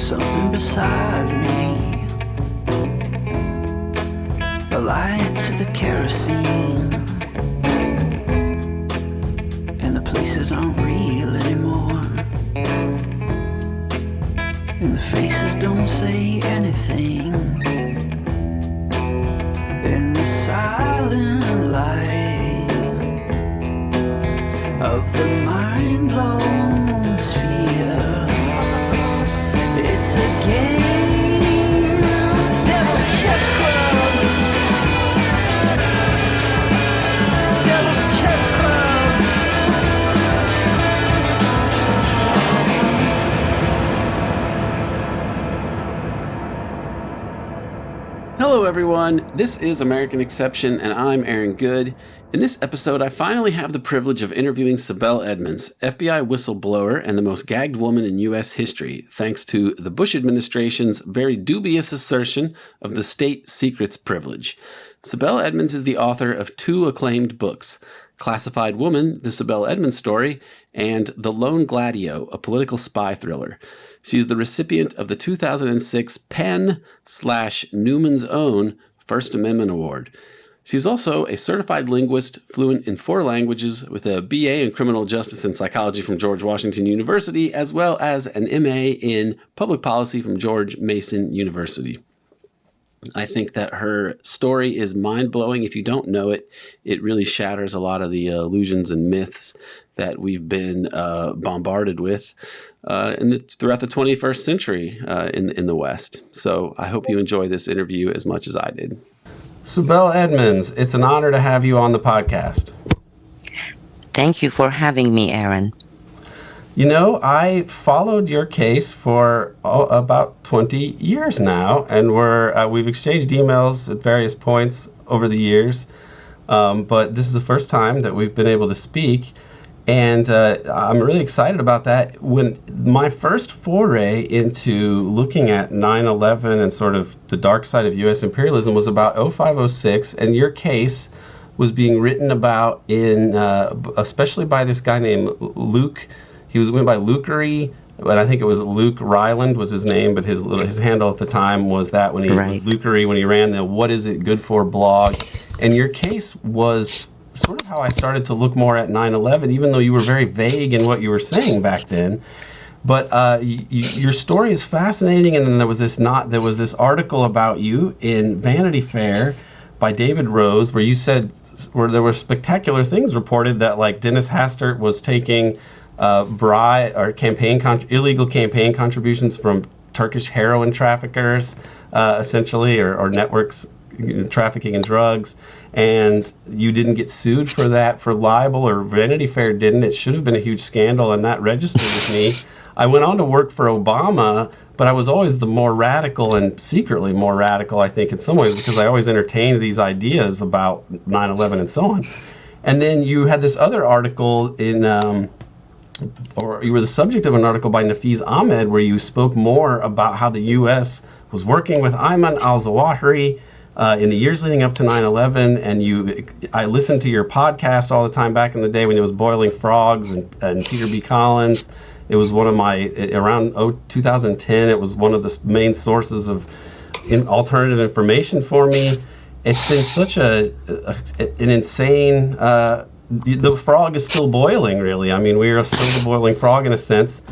something beside me, a light to the kerosene, and the places aren't real anymore, and the faces don't say anything, in the silent light of the mind-blown sphere. It's a game, Devil's Chess Club. Devil's Chess Club. Hello everyone, this is American Exception and I'm Aaron Good. In this episode, I finally have the privilege of interviewing Sibel Edmonds, FBI whistleblower and the most gagged woman in U.S. history, thanks to the Bush administration's very dubious assertion of the state secrets privilege. Sibel Edmonds is the author of two acclaimed books, Classified Woman, The Sibel Edmonds Story, and The Lone Gladio, a political spy thriller. She's the recipient of the 2006 Penn/Newman's Own First Amendment Award. She's also a certified linguist, fluent in 4 languages, with a BA in criminal justice and psychology from George Washington University, as well as an MA in public policy from George Mason University. I think that her story is mind-blowing. If you don't know it, it really shatters a lot of the illusions and myths that we've been bombarded with throughout the 21st century in the West. So I hope you enjoy this interview as much as I did. Sibel Edmonds, it's an honor to have you on the podcast. Thank you for having me, Aaron. You know, I followed your case for about 20 years now, and we've exchanged emails at various points over the years, but this is the first time that we've been able to speak, and I'm really excited about that. When my first foray into looking at 9/11 and sort of the dark side of U.S. imperialism was about 05-06, and your case was being written about especially by this guy named Luke. He went by Lukery, but I think it was Luke Ryland was his name, but his handle at the time was that when he was Lukery, when he ran the What Is It Good For blog. And your case was sort of how I started to look more at 9/11, even though you were very vague in what you were saying back then. But your story is fascinating, and then there was this article about you in Vanity Fair by David Rose, where there were spectacular things reported that like Dennis Hastert was taking illegal campaign contributions from Turkish heroin traffickers, essentially, or networks trafficking in drugs, and you didn't get sued for that for libel, or Vanity Fair didn't. It should have been a huge scandal, and that registered with me. I went on to work for Obama, but I was always the more radical, and secretly more radical, I think, in some ways, because I always entertained these ideas about 9/11 and so on. And then you had this other article or you were the subject of an article by Nafeez Ahmed where you spoke more about how the U.S. was working with Ayman al-Zawahiri in the years leading up to 9/11, and I listened to your podcast all the time back in the day when it was Boiling Frogs and Peter B. Collins. It was one of around 2010, it was one of the main sources of alternative information for me. It's been such an insane... the frog is still boiling, really. I mean, we are still the boiling frog in a sense.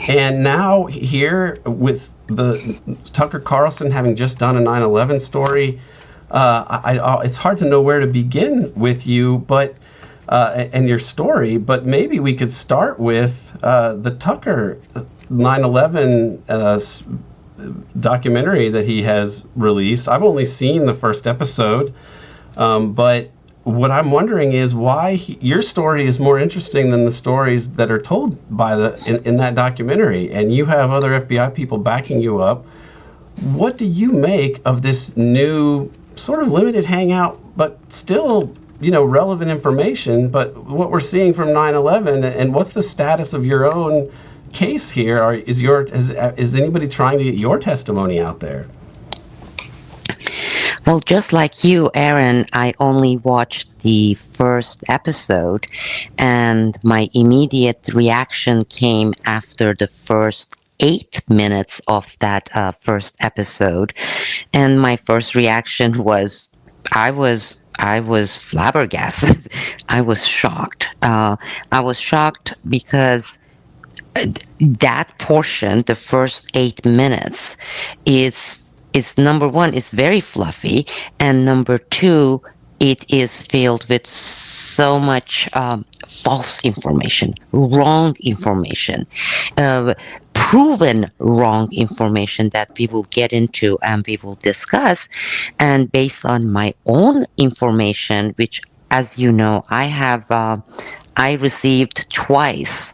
And now here with the Tucker Carlson having just done a 9/11 story, it's hard to know where to begin with you, and your story. But maybe we could start with the Tucker 9/11 documentary that he has released. I've only seen the first episode, but what I'm wondering is why your story is more interesting than the stories that are told in that documentary, and you have other FBI people backing you up. What do you make of this new sort of limited hangout, but still, relevant information, but what we're seeing from 9/11, and what's the status of your own case here? Is anybody trying to get your testimony out there? Well, just like you, Aaron, I only watched the first episode, and my immediate reaction came after the first 8 minutes of that first episode, and my first reaction was I was flabbergasted. I was shocked. I was shocked because that portion, the first 8 minutes, is number one, it's very fluffy, and number two, it is filled with so much false information, wrong information, uh, proven wrong information that we will get into and we will discuss. And based on my own information, which, as you know, I received twice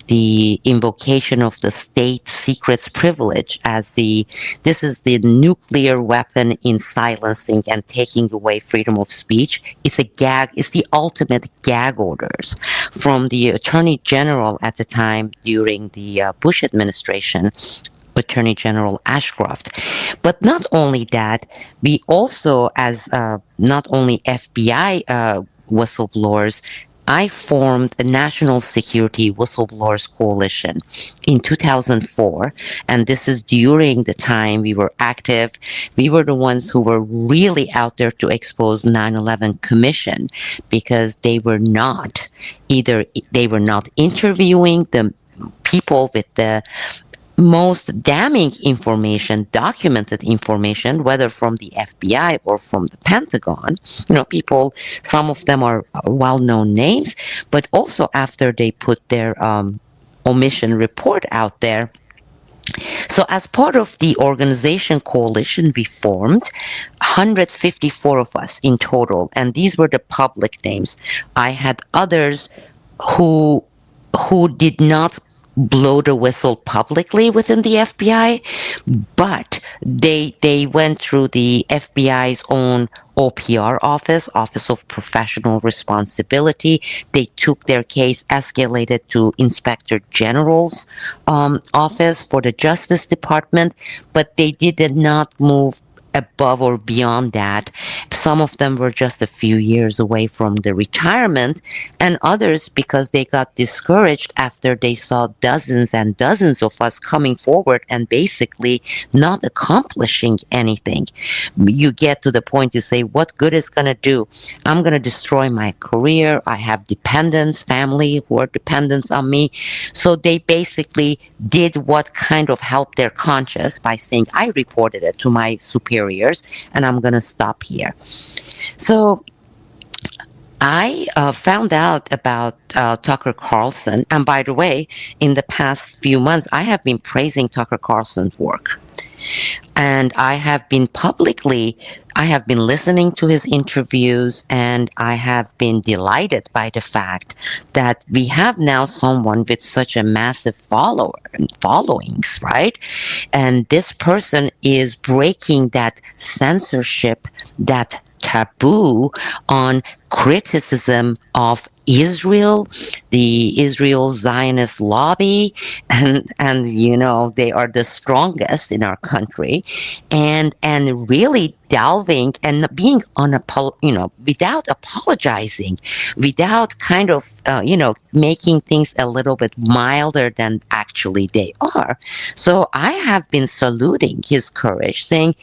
the invocation of the state secrets privilege as this is the nuclear weapon in silencing and taking away freedom of speech. It's the ultimate gag orders from the Attorney General at the time during the Bush administration, Attorney General Ashcroft. But not only that, we also, as not only FBI whistleblowers, I formed a National Security Whistleblowers Coalition in 2004, and this is during the time we were active. We were the ones who were really out there to expose 9/11 Commission, because they were not interviewing the people with the most damning information, documented information, whether from the FBI or from the Pentagon. People, some of them are well-known names, but also after they put their omission report out there. So as part of the organization coalition we formed, 154 of us in total, and these were the public names. I had others who did not blow the whistle publicly within the FBI, but they went through the FBI's own OPR Office of Professional Responsibility. They took their case, escalated to Inspector General's office for the Justice Department, but they did not move above or beyond that. Some of them were just a few years away from the retirement, and others because they got discouraged after they saw dozens and dozens of us coming forward and basically not accomplishing anything. You get to the point you say, what good is going to do? I'm going to destroy my career. I have dependents, family who are dependents on me. So they basically did what kind of helped their conscience by saying, I reported it to my superiors, and I'm going to stop here. So I found out about Tucker Carlson. And by the way, in the past few months, I have been praising Tucker Carlson's work. And I have been listening to his interviews, and I have been delighted by the fact that we have now someone with such a massive followings, right? And this person is breaking that censorship, that taboo on criticism of Israel, the Israel Zionist lobby, and they are the strongest in our country, and really delving and being without apologizing, without kind of making things a little bit milder than actually they are. So I have been saluting his courage, saying,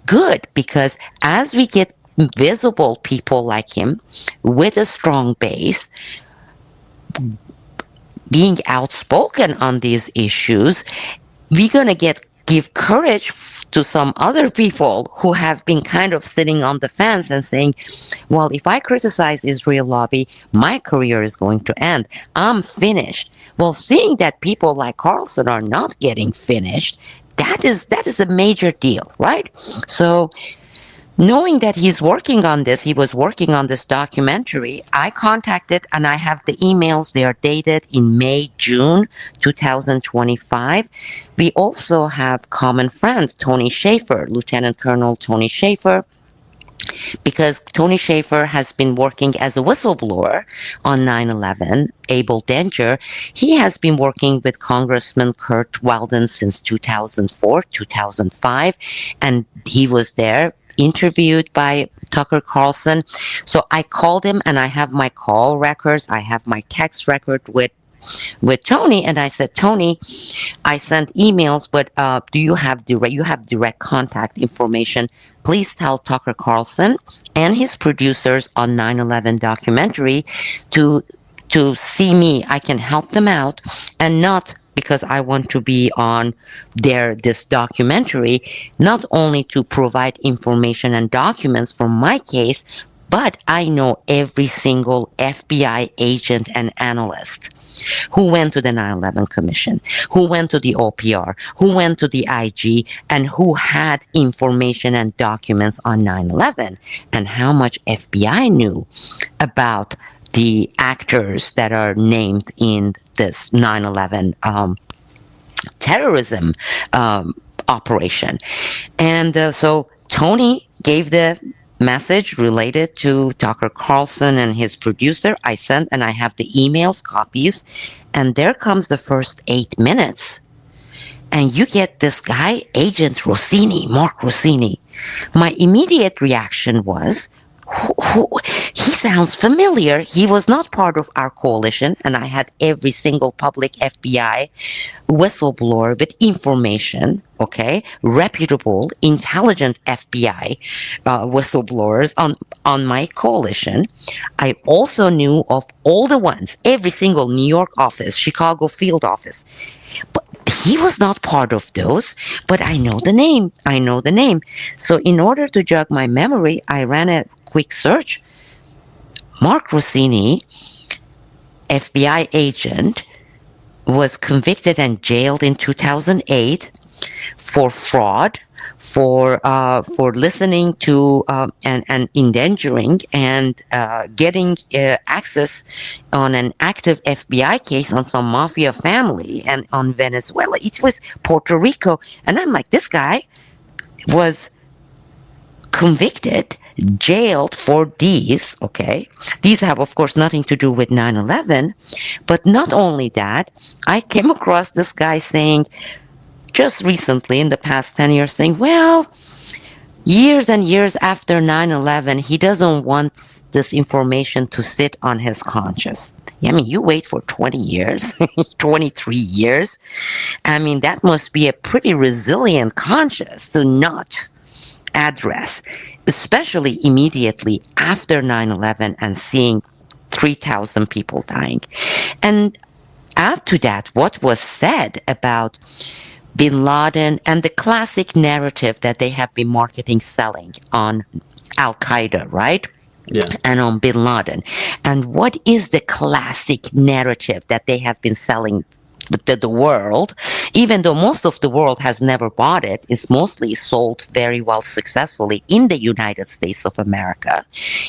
good, because as we get visible people like him with a strong base being outspoken on these issues, we're going to give courage to some other people who have been kind of sitting on the fence and saying, well, if I criticize Israel lobby, my career is going to end. I'm finished. Well, seeing that people like Carlson are not getting finished, that is a major deal, right? So knowing that he was working on this documentary, I contacted, and I have the emails, they are dated in May, June 2025. We also have common friends, Tony Shaffer, Lieutenant Colonel Tony Shaffer, because Tony Shaffer has been working as a whistleblower on 9/11, Abel Danger. He has been working with Congressman Kurt Weldon since 2004, 2005, and he was there interviewed by Tucker Carlson. So I called him, and I have my call records. I have my text record with with Tony, and I said, Tony, I sent emails, but do you have direct contact information? Please tell Tucker Carlson and his producers on 9/11 documentary to see me. I can help them out, and not because I want to be on this documentary, not only to provide information and documents from my case, but I know every single FBI agent and analyst who went to the 9/11 Commission, who went to the OPR, who went to the IG, and who had information and documents on 9/11, and how much FBI knew about the actors that are named in this 9/11 terrorism operation. And so Tony gave the message related to Tucker Carlson and his producer. I sent, and I have the emails, copies, and there comes the first 8 minutes. And you get this guy, Agent Rossini, Mark Rossini. My immediate reaction was, he sounds familiar. He was not part of our coalition, and I had every single public FBI whistleblower with information, okay, reputable, intelligent FBI whistleblowers on my coalition. I also knew of all the ones, every single New York office, Chicago field office. But he was not part of those, but I know the name. So in order to jog my memory, I ran a quick search. Mark Rossini, FBI agent, was convicted and jailed in 2008 for fraud, for listening to and endangering and getting access on an active FBI case on some mafia family and on Venezuela. It was Puerto Rico, and I'm like, this guy was convicted, jailed for these, okay? These have, of course, nothing to do with 9/11, but not only that, I came across this guy saying, just recently, in the past 10 years, saying, well, years and years after 9/11, he doesn't want this information to sit on his conscience. I mean, you wait for 20 years, 23 years. I mean, that must be a pretty resilient conscience to not address, especially immediately after 9/11 and seeing 3,000 people dying. And add to that what was said about Bin Laden and the classic narrative that they have been marketing, selling on Al-Qaeda, right? Yeah. And on Bin Laden. And what is the classic narrative that they have been selling the world, even though most of the world has never bought it, is mostly sold very well successfully in the United States of America,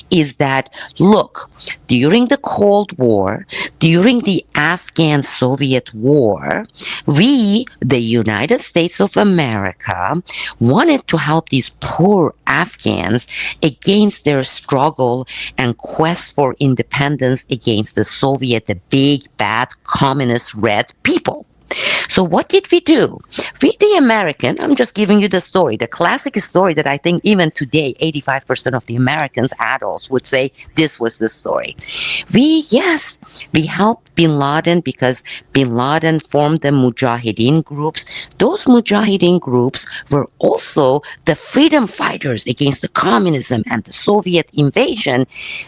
is that, look, during the Cold War, during the Afghan-Soviet War, we, the United States of America, wanted to help these poor Afghans against their struggle and quest for independence against the Soviet, the big, bad, communist, red people. So what did we do? We, the American, I'm just giving you the story, the classic story that I think even today, 85% of the Americans, adults, would say this was the story. We helped Bin Laden because Bin Laden formed the Mujahideen groups. Those Mujahideen groups were also the freedom fighters against the communism and the Soviet invasion.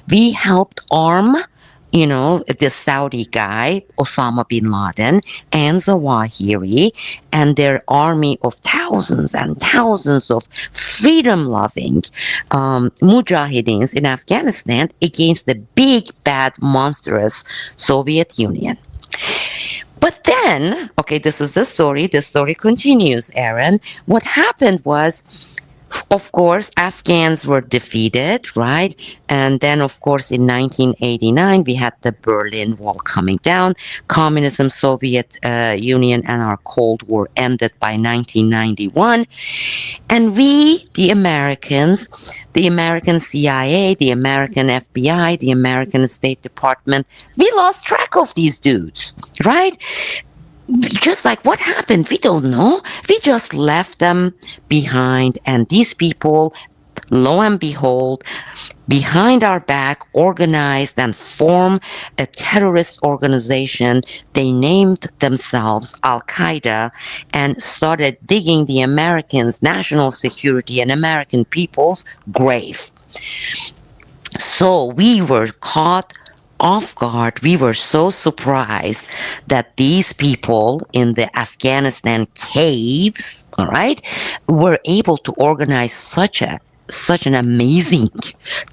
We helped arm the Saudi guy, Osama bin Laden, and Zawahiri, and their army of thousands and thousands of freedom-loving mujahideens in Afghanistan against the big, bad, monstrous Soviet Union. But then, okay, this is the story. The story continues, Aaron. What happened was, of course, Afghans were defeated, right? And then, of course, in 1989, we had the Berlin Wall coming down. Communism, Soviet Union, and our Cold War ended by 1991. And we, the Americans, the American CIA, the American FBI, the American State Department, we lost track of these dudes, right? Just like, what happened? We don't know. We just left them behind, and these people lo and behold, behind our back, organized and formed a terrorist organization. They named themselves Al-Qaeda and started digging the Americans' national security and American people's grave. So we were caught off guard. We were so surprised that these people in the Afghanistan caves, all right, were able to organize such an amazing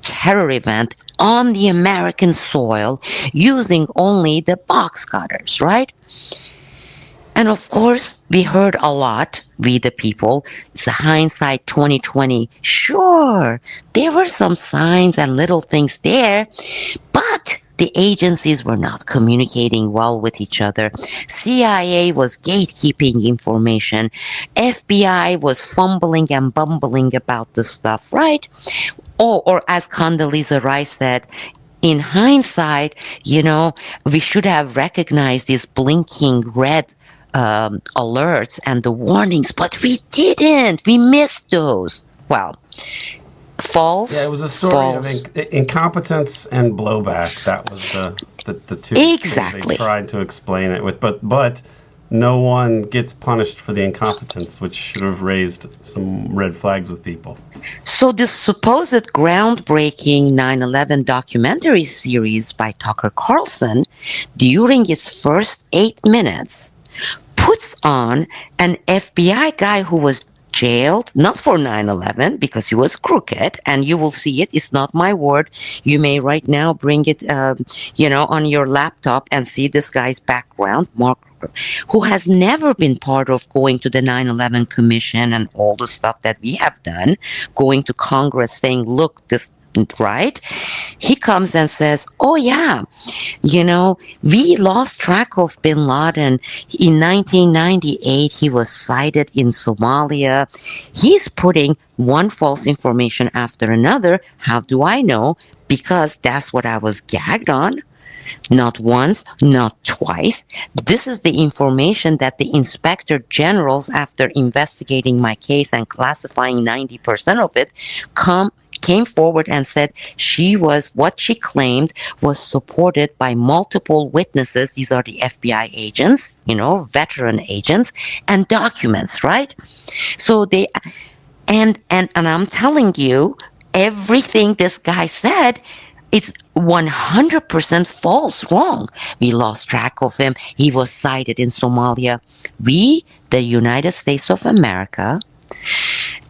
terror event on the American soil using only the box cutters, right? And of course, we heard a lot, we the people. It's a hindsight 2020. Sure, there were some signs and little things there, but the agencies were not communicating well with each other. CIA was gatekeeping information. FBI was fumbling and bumbling about the stuff, right? Or as Condoleezza Rice said, in hindsight, we should have recognized these blinking red alerts and the warnings, but we didn't. We missed those. Well, false. Yeah, it was a story of incompetence and blowback. That was the two exactly things they tried to explain it with. But no one gets punished for the incompetence, which should have raised some red flags with people. So this supposed groundbreaking 9/11 documentary series by Tucker Carlson, during its first 8 minutes, puts on an FBI guy who was jailed, not for 9/11, because he was crooked, and you will see it. It's not my word. You may right now bring it, on your laptop and see this guy's background, Mark, who has never been part of going to the 9/11 Commission and all the stuff that we have done, going to Congress saying, look, this, right? He comes and says, oh yeah, we lost track of bin Laden. In 1998, he was sighted in Somalia. He's putting one false information after another. How do I know? Because that's what I was gagged on. Not once, not twice. This is the information that the inspector generals, after investigating my case and classifying 90% of it, came forward and said what she claimed was supported by multiple witnesses. These are the FBI agents, veteran agents, and documents, right? So they, and I'm telling you, everything this guy said, it's 100% false, wrong. We lost track of him. He was sighted in Somalia. We, the United States of America,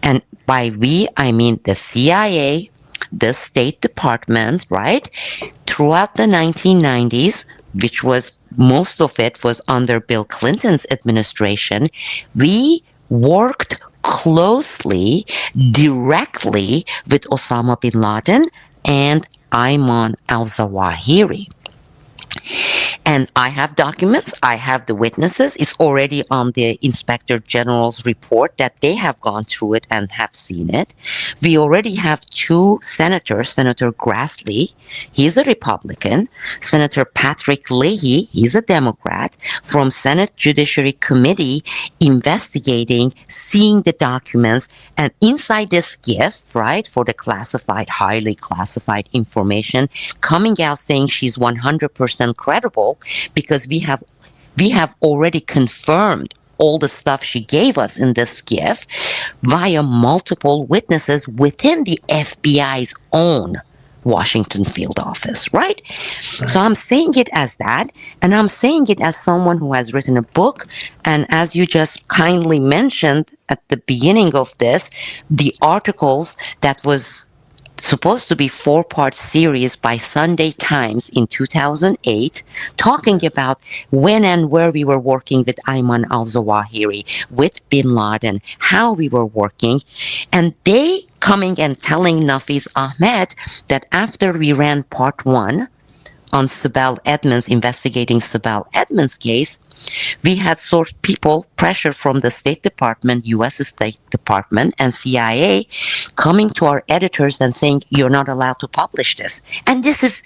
and by we, I mean the CIA, the State Department, right? Throughout the 1990s, which was, most of it was under Bill Clinton's administration, we worked closely, directly with Osama bin Laden and Ayman al-Zawahiri. And I have documents, I have the witnesses. It's already on the Inspector General's report that they have gone through it and have seen it. We already have two senators, Senator Grassley, he's a Republican, Senator Patrick Leahy, he's a Democrat, from Senate Judiciary Committee investigating, seeing the documents, and inside this GIF, right, for the classified, highly classified information, coming out saying she's 100% credible because we have already confirmed all the stuff she gave us in this GIF via multiple witnesses within the FBI's own Washington field office, right? So I'm saying it as that, and I'm saying it as someone who has written a book, and as you just kindly mentioned at the beginning of this, the articles that was supposed to be 4-part series by Sunday Times in 2008, talking about when and where we were working with Ayman al-Zawahiri, with bin Laden, how we were working, and they coming and telling Nafiz Ahmed that after we ran part 1 on Sibel Edmonds, investigating Sibel Edmonds' case, we had sourced people, pressure from the State Department, U.S. State Department, and CIA coming to our editors and saying, you're not allowed to publish this. And this is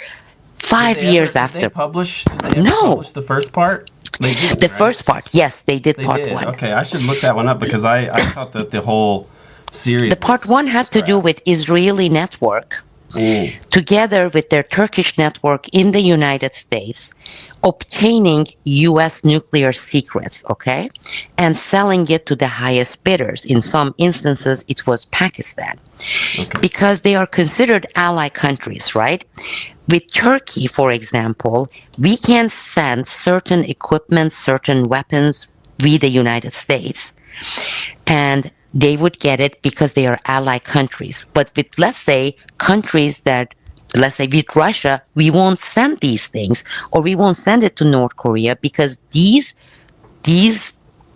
5 years after. Did they publish the first part? They did, first part, yes, they did part 1. Okay, I should look that one up because I thought that the whole seriousness. The part one had to do with Israeli network, together with their Turkish network in the United States, obtaining U.S. nuclear secrets, okay, and selling it to the highest bidders. In some instances, it was Pakistan, because they are considered ally countries, right? With Turkey, for example, we can send certain equipment, certain weapons via the United States, and they would get it because they are ally countries. But with, let's say, countries that, let's say with Russia, we won't send these things, or we won't send it to North Korea, because these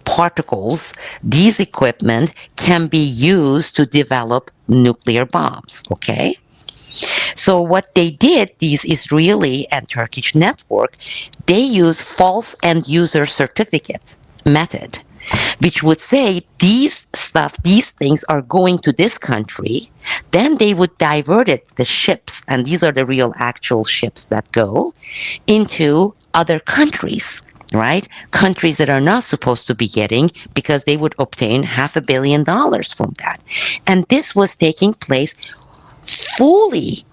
particles, these equipment can be used to develop nuclear bombs, okay? So what they did, these Israeli and Turkish network, they use false end user certificate method, which would say these things are going to this country. Then they would divert it, the ships, and these are the real actual ships that go into other countries, right? Countries that are not supposed to be getting, because they would obtain $500 million from that. And this was taking place fully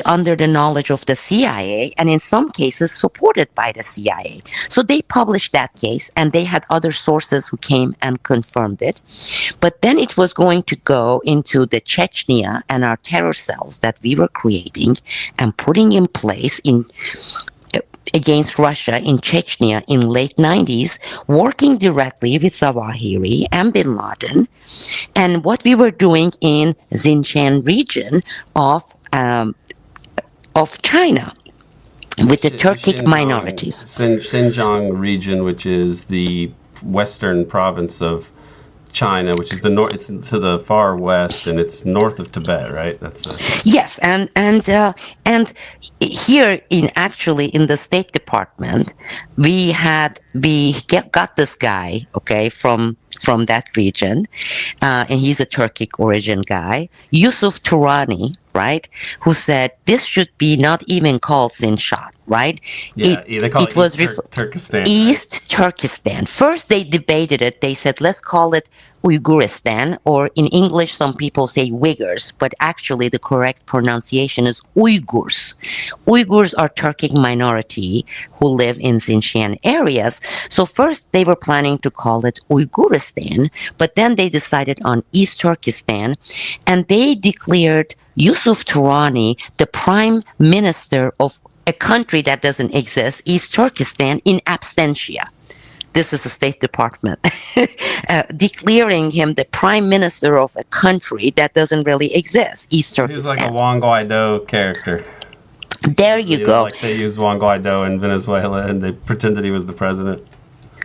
under the knowledge of the CIA, and in some cases supported by the CIA. So they published that case, and they had other sources who came and confirmed it. But then it was going to go into the Chechnya and our terror cells that we were creating and putting in place against Russia in Chechnya in late 90s, working directly with Zawahiri and Bin Laden, and what we were doing in Xinjiang region of China with the Turkic minorities. Xinjiang region, which is the western province of China, which is the north. It's to the far west, and it's north of Tibet, right? Yes, and here in the State Department, we got this guy, okay, from that region, and he's a Turkic origin guy, Yusuf Turani, right, who said this should be not even called Zinchan, right? Yeah, they call it East Turkestan. East Turkestan. First, they debated it. They said, let's call it Uyghuristan, or in English, some people say Uyghurs, but actually the correct pronunciation is Uyghurs. Uyghurs are Turkic minority who live in Xinjiang areas. So first, they were planning to call it Uyghuristan, but then they decided on East Turkestan, and they declared Yusuf Turani the prime minister of a country that doesn't exist, East Turkestan, in absentia. This is the State Department declaring him the prime minister of a country that doesn't really exist, East Turkestan. He's like a Juan Guaido character. There you go. Like they used Juan Guaido in Venezuela, and they pretended he was the president.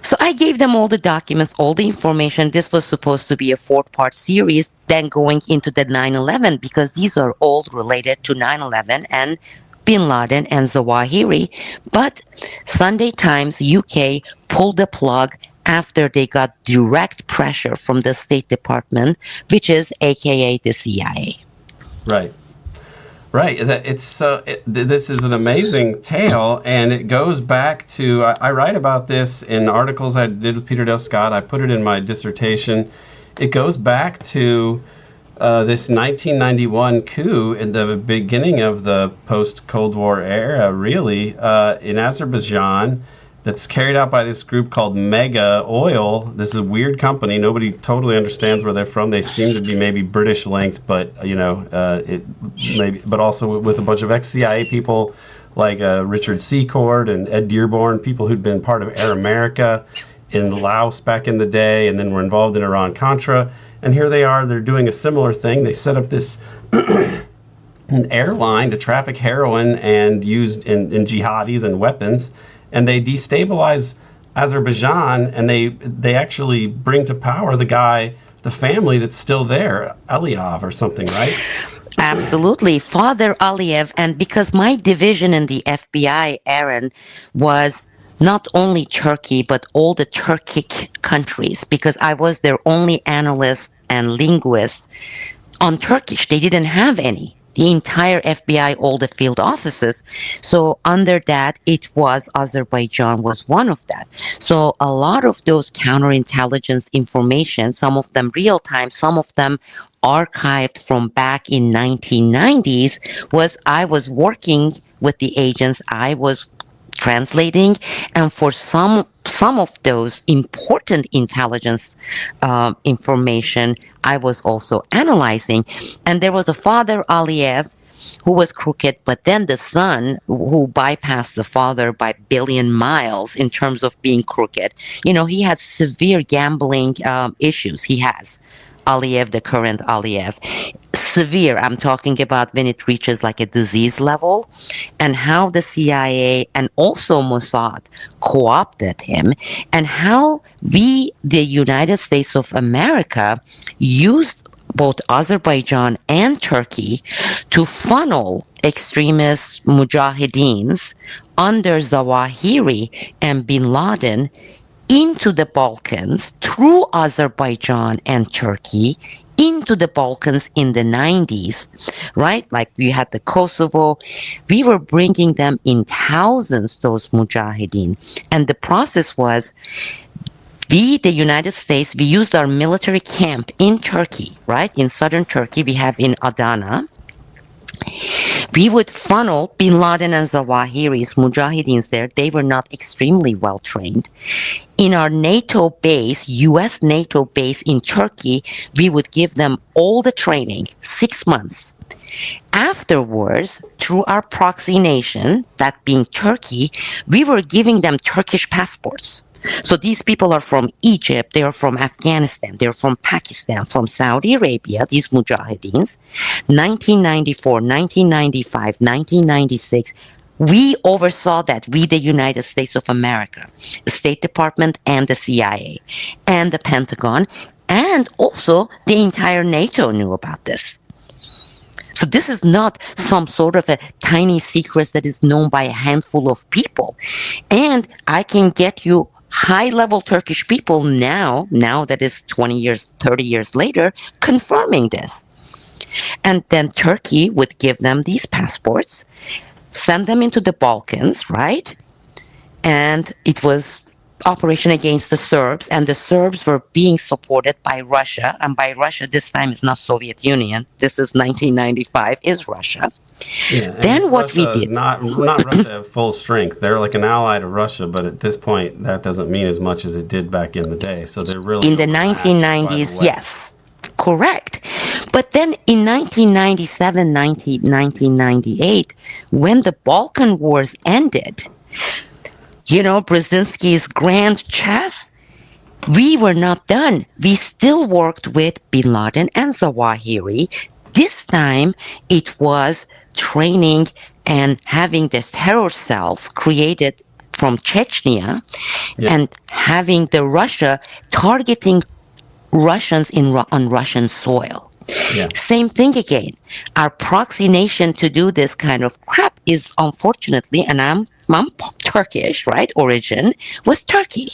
So I gave them all the documents, all the information. This was supposed to be a 4-part series, then going into the 9/11, because these are all related to 9/11 and Bin Laden and Zawahiri. But Sunday Times UK pulled the plug after they got direct pressure from the State Department, which is AKA the CIA. Right. This is an amazing tale, and it goes back to, I write about this in articles I did with Peter Dale Scott. I put it in my dissertation. It goes back to this 1991 coup in the beginning of the post-Cold War era, really, in Azerbaijan, that's carried out by this group called Mega Oil. This is a weird company. Nobody totally understands where they're from. They seem to be maybe British linked, but but also with a bunch of ex-CIA people like Richard Secord and Ed Dearborn, people who'd been part of Air America in Laos back in the day, and then were involved in Iran-Contra. And here they are. They're doing a similar thing. They set up this an airline to traffic heroin and used in jihadis and weapons. And they destabilize Azerbaijan, and they actually bring to power the family that's still there, Aliyev or something, right? Absolutely. Father Aliyev. And because my division in the FBI, Aaron, was not only Turkey, but all the Turkic countries, because I was their only analyst and linguist on Turkish. They didn't have any the entire FBI, all the field offices. So under that, it was Azerbaijan was one of that. So a lot of those counterintelligence information, some of them real time, some of them archived from back in 1990s, I was working with the agents. I was translating, and for some of those important intelligence information, I was also analyzing. And there was a father, Aliyev, who was crooked, but then the son, who bypassed the father by billion miles in terms of being crooked. He had severe gambling issues. He has. Aliyev, the current Aliyev. Severe, I'm talking about when it reaches like a disease level, and how the CIA and also Mossad co-opted him, and how we, the United States of America, used both Azerbaijan and Turkey to funnel extremist mujahideens under Zawahiri and bin Laden into the Balkans through Azerbaijan and Turkey into the Balkans in the 90s, right? Like we had the Kosovo. We were bringing them in thousands, those mujahideen. And the process was, we, the United States, we used our military camp in Turkey, right? In southern Turkey, we have in Adana. We would funnel bin Laden and Zawahiri's mujahideens there. They were not extremely well trained. In our NATO base, US NATO base in Turkey, we would give them all the training, 6 months. Afterwards, through our proxy nation, that being Turkey, we were giving them Turkish passports. So these people are from Egypt, they are from Afghanistan, they're from Pakistan, from Saudi Arabia, these mujahideens. 1994, 1995, 1996, we oversaw that, we the United States of America, the State Department and the CIA and the Pentagon, and also the entire NATO knew about this. So this is not some sort of a tiny secret that is known by a handful of people. And I can get you high-level Turkish people now that is 20 years, 30 years later, confirming this. And then Turkey would give them these passports, send them into the Balkans, right? And it was operation against the Serbs, and the Serbs were being supported by Russia, and by Russia this time is not Soviet Union, this is 1995, is Russia. Yeah, then what Russia, we did, not Russia at full strength. They're like an ally to Russia, but at this point that doesn't mean as much as it did back in the day. So they're really in the 1990s, yes, correct. But then in 1997, 1998, when the Balkan Wars ended, Brzezinski's grand chess, we were not done. We still worked with bin Laden and Zawahiri. This time it was training and having these terror cells created from Chechnya, and having the Russia targeting Russians on Russian soil. Yeah. Same thing again. Our proxy nation to do this kind of crap is, unfortunately, and I'm Turkish, right? Origin was Turkey.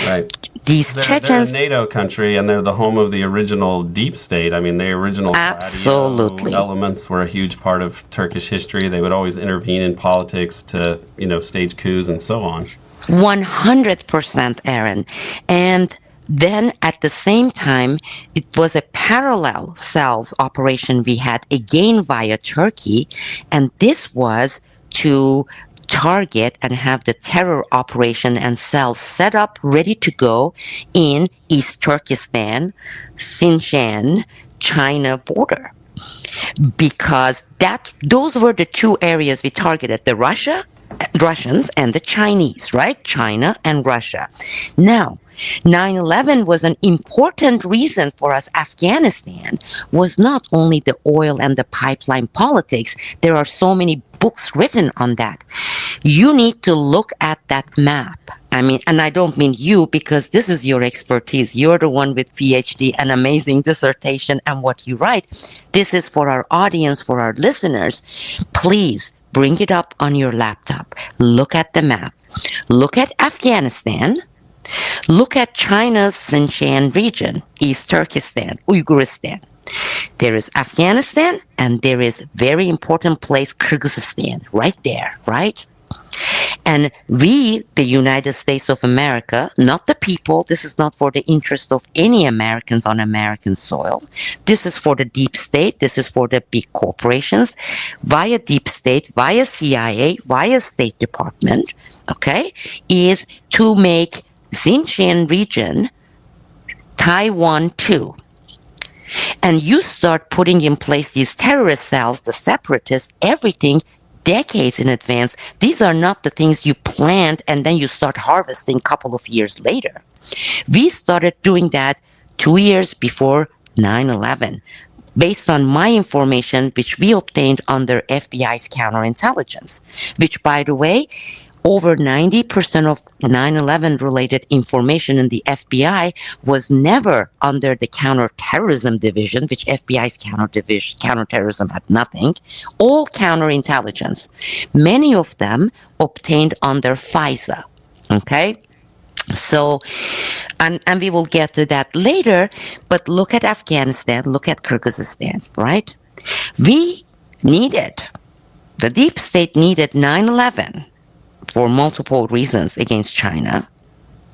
Right. Chechens, they're a NATO country, and they're the home of the original deep state. I mean, the original absolutely elements were a huge part of Turkish history. They would always intervene in politics to, stage coups and so on. 100%, Aaron. And then at the same time, it was a parallel cells operation we had again via Turkey, and this was to target and have the terror operation and cells set up ready to go in East Turkestan, Xinjiang, China border. Because those were the two areas we targeted, the Russians and the Chinese, right? China and Russia. Now, 9/11 was an important reason for us. Afghanistan was not only the oil and the pipeline politics. There are so many books written on that. You need to look at that map. I mean, and I don't mean you, because this is your expertise. You're the one with PhD, an amazing dissertation, and what you write. This is for our audience, for our listeners. Please bring it up on your laptop. Look at the map. Look at Afghanistan. Look at China's Xinjiang region, East Turkestan, Uyghuristan. There is Afghanistan, and there is very important place, Kyrgyzstan, right there, right? And we, the United States of America, not the people, this is not for the interest of any Americans on American soil. This is for the deep state. This is for the big corporations, via deep state, via CIA, via State Department, okay, is to make Xinjiang region Taiwan too. And you start putting in place these terrorist cells, the separatists, everything, decades in advance. These are not the things you plant and then you start harvesting a couple of years later. We started doing that 2 years before 9/11, based on my information, which we obtained under FBI's counterintelligence, which, by the way, over 90% of 9/11 related information in the FBI was never under the counterterrorism division, which FBI's counterterrorism had nothing. All counterintelligence. Many of them obtained under FISA. Okay? So, and we will get to that later, but look at Afghanistan, look at Kyrgyzstan, right? We needed, the deep state needed 9/11 for multiple reasons against China,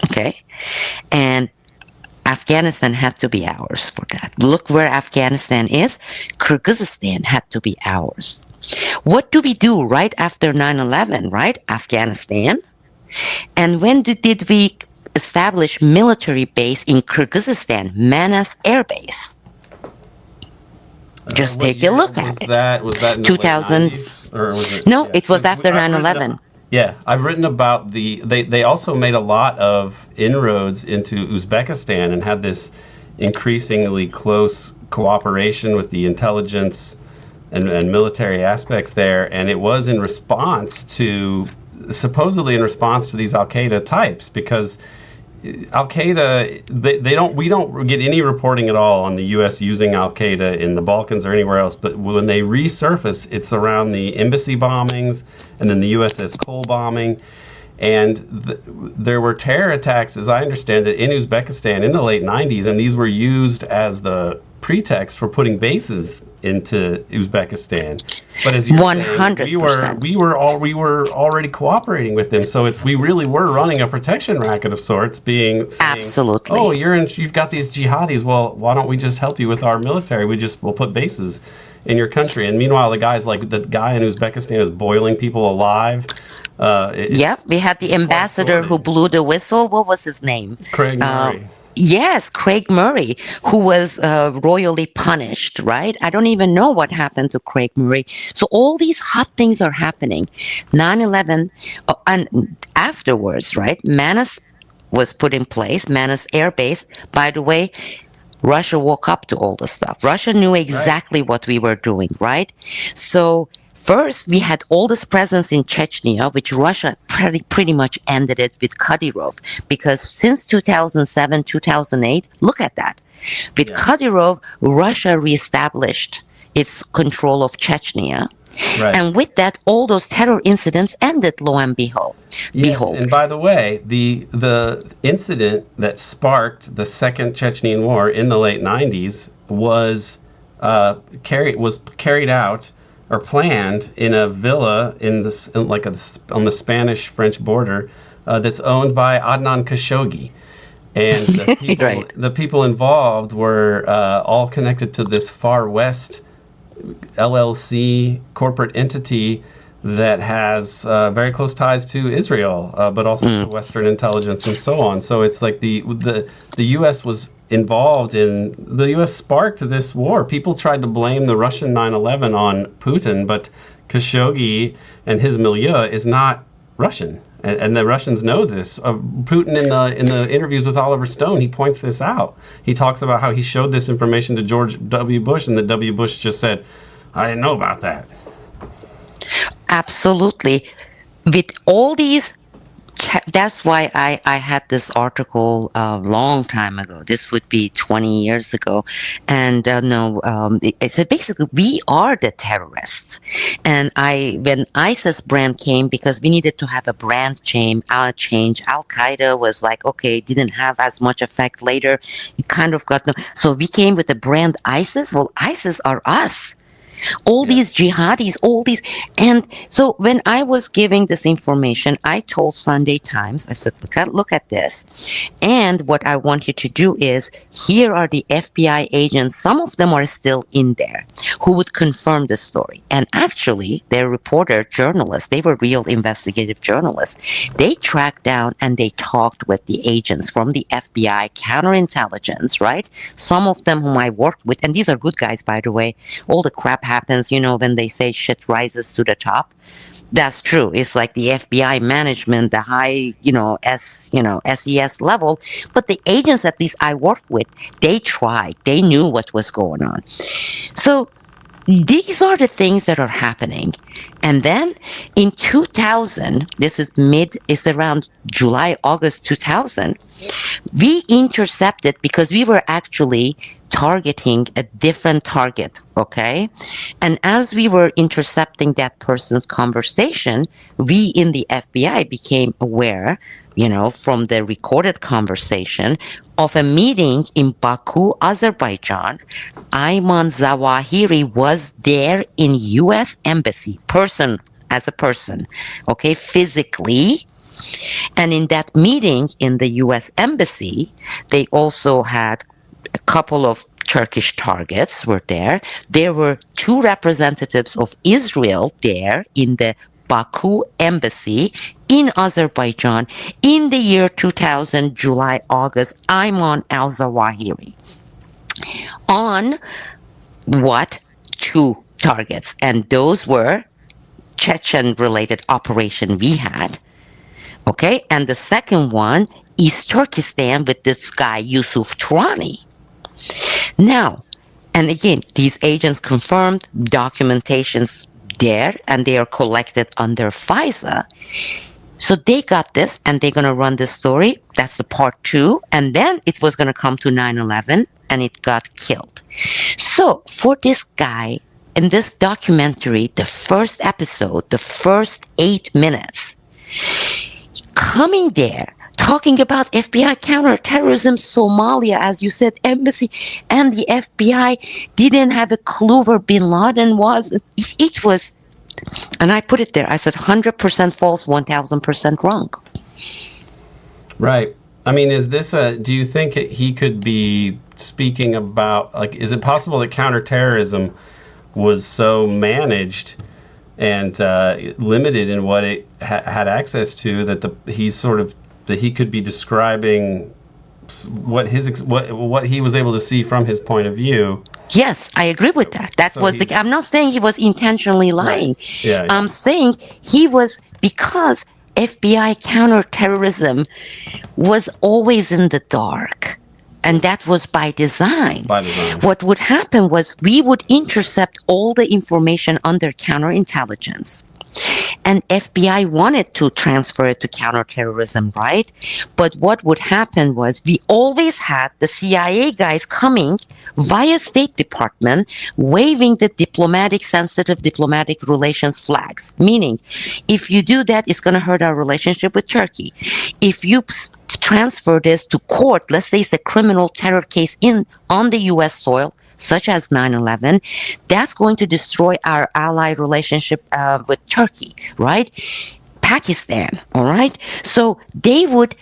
okay? And Afghanistan had to be ours for that. Look where Afghanistan is. Kyrgyzstan had to be ours. What do we do right after 9/11, right? Afghanistan. And when did we establish military base in Kyrgyzstan? Manas Air Base. Just take a look at it. Was that in the 2000? late 90s, or was it? No, Yeah. it was after I've written 9/11. Yeah, I've written about they also made a lot of inroads into Uzbekistan and had this increasingly close cooperation with the intelligence and military aspects there, and it was in response to, supposedly in response to these Al-Qaeda types, because Al-Qaeda, we don't get any reporting at all on the U.S. using Al-Qaeda in the Balkans or anywhere else, but when they resurface, it's around the embassy bombings and then the USS Cole bombing. And there were terror attacks, as I understand it, in Uzbekistan in the late 90s, and these were used as the pretext for putting bases into Uzbekistan. But as you're 100%. saying, we were already cooperating with them, so we really were running a protection racket of sorts, saying, Absolutely. oh, you've got these jihadis. Well, why don't we just help you with our military? We'll put bases in your country. And meanwhile, the guy in Uzbekistan is boiling people alive. Yep, we had the ambassador who blew the whistle. What was his name? Craig Murray. Yes, Craig Murray, who was royally punished, right? I don't even know what happened to Craig Murray. So all these hot things are happening. 9/11, and afterwards, right? Manas was put in place, Manas Air Base. By the way, Russia woke up to all the stuff. Russia knew exactly what we were doing, right? So first, we had all this presence in Chechnya, which Russia pretty much ended it with Kadyrov. Because since 2007, 2008, look at that. With Kadyrov, Russia reestablished its control of Chechnya. Right. And with that, all those terror incidents ended, lo and behold. Yes, and by the way, the incident that sparked the Second Chechen War in the late 90s was carried out or planned in a villa on the Spanish-French border that's owned by Adnan Khashoggi. And the people involved were all connected to this Far West LLC corporate entity that has very close ties to Israel, but also to Western intelligence and so on. So it's like the U.S. was involved in, the U.S. sparked this war. People tried to blame the Russian 9/11 on Putin, but Khashoggi and his milieu is not Russian, and the Russians know this. Putin in the interviews with Oliver Stone, he points this out. He talks about how he showed this information to George W. Bush, and that W. Bush just said, "I didn't know about that." Absolutely. With all these That's why I had this article a long time ago. This would be 20 years ago. And no, it said basically we are the terrorists. And when ISIS brand came, because we needed to have a brand change, Al-Qaeda was like, okay, didn't have as much effect later. It kind of got, no. So we came with the brand ISIS. Well, ISIS are us. All these jihadis, all these. And so when I was giving this information, I told Sunday Times, I said, look at this. And what I want you to do is, here are the FBI agents. Some of them are still in there who would confirm the story. And actually, they're journalists. They were real investigative journalists. They tracked down and they talked with the agents from the FBI, counterintelligence, right? Some of them whom I worked with, and these are good guys, by the way. All the crap happens, when they say shit rises to the top. That's true. It's like the FBI management, the high, SES level. But the agents, at least I worked with, they tried. They knew what was going on. So these are the things that are happening. And then in 2000, it's around July, August 2000, we intercepted, because we were actually targeting a different target, okay? And as we were intercepting that person's conversation, we in the FBI became aware, from the recorded conversation of a meeting in Baku, Azerbaijan. Ayman Zawahiri was there in U.S. Embassy, as a person, okay, physically. And in that meeting in the U.S. Embassy, they also had a couple of Turkish targets were there. There were 2 representatives of Israel there in the Baku embassy in Azerbaijan in the year 2000, July, August, Ayman al-Zawahiri. On what? 2 targets. And those were Chechen-related operation we had. Okay, and the second one is Turkestan with this guy, Yusuf Turani. Now, and again, these agents confirmed documentations there, and they are collected under FISA. So they got this, and they're going to run this story. That's the part 2. And then it was going to come to 9/11, and it got killed. So for this guy, in this documentary, the first episode, the first 8 minutes, coming there, talking about FBI counterterrorism, Somalia, as you said, embassy, and the FBI didn't have a clue where bin Laden was. It was, and I put it there, I said 100% false, 1000% wrong. Right. I mean, do you think he could be speaking about, is it possible that counterterrorism was so managed and limited in what it had access to that he could be describing what he was able to see from his point of view? Yes, I agree with that. I'm not saying he was intentionally lying. Right. Yeah. I'm saying he was, because FBI counterterrorism was always in the dark. And that was by design. What would happen was we would intercept all the information under counterintelligence. And FBI wanted to transfer it to counterterrorism, right? But what would happen was we always had the CIA guys coming via State Department, waving the sensitive diplomatic relations flags. Meaning, if you do that, it's going to hurt our relationship with Turkey. If you transfer this to court, let's say it's a criminal terror case on the U.S. soil, such as 9/11, that's going to destroy our ally relationship with Turkey, right? Pakistan, all right? So they would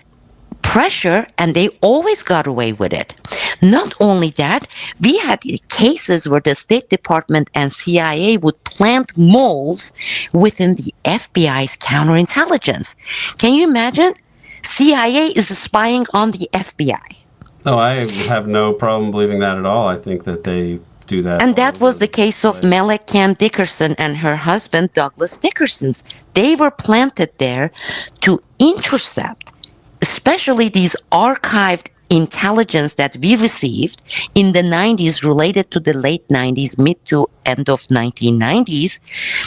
pressure, and they always got away with it. Not only that, we had cases where the State Department and CIA would plant moles within the FBI's counterintelligence. Can you imagine? CIA is spying on the FBI. No, I have no problem believing that at all. I think that they do that. And that was the case of Melek Can Dickerson and her husband, Douglas Dickerson. They were planted there to intercept, especially these archived intelligence that we received in the 90s related to the late 90s, mid to end of 1990s,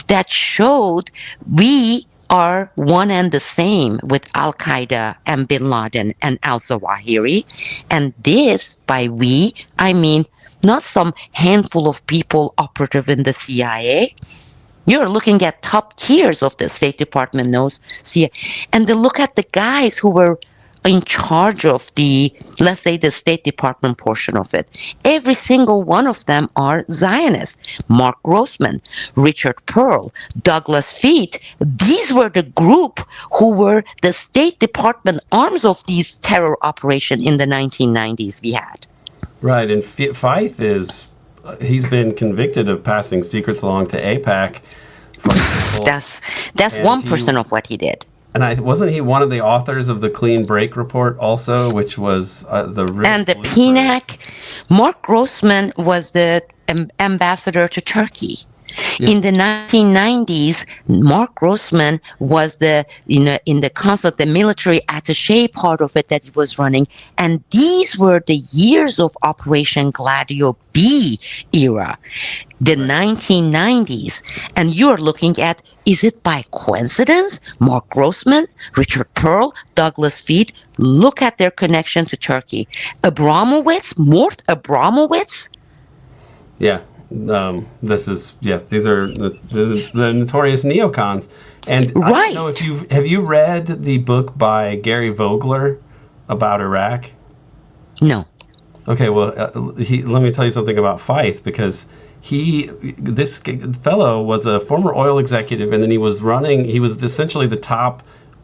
that showed we are one and the same with Al-Qaeda and Bin Laden and al-Zawahiri. And this, by we, I mean not some handful of people operative in the CIA. You're looking at top tiers of the State Department knows CIA. And then look at the guys who were in charge of the, let's say, the State Department portion of it. Every single one of them are Zionists. Mark Grossman, Richard Pearl, Douglas Feet. These were the group who were the State Department arms of these terror operation in the 1990s we had. Right, and Feith he's been convicted of passing secrets along to AIPAC. That's 1% of what he did. And wasn't he one of the authors of the Clean Break Report also, which was and the PNAC? Mark Grossman was the ambassador to Turkey. Yes. In the 1990s, Mark Grossman was in the consul, the military attaché part of it that he was running, and these were the years of Operation Gladio B era, the 1990s, and you're looking at, is it by coincidence? Mark Grossman, Richard Pearl, Douglas Feet, look at their connection to Turkey. Mort Abramowitz? Yeah. These are the notorious neocons. And right. I don't know if have you read the book by Gary Vogler about Iraq? No. Okay, well, let me tell you something about Feith, because this fellow was a former oil executive, and then he was essentially the top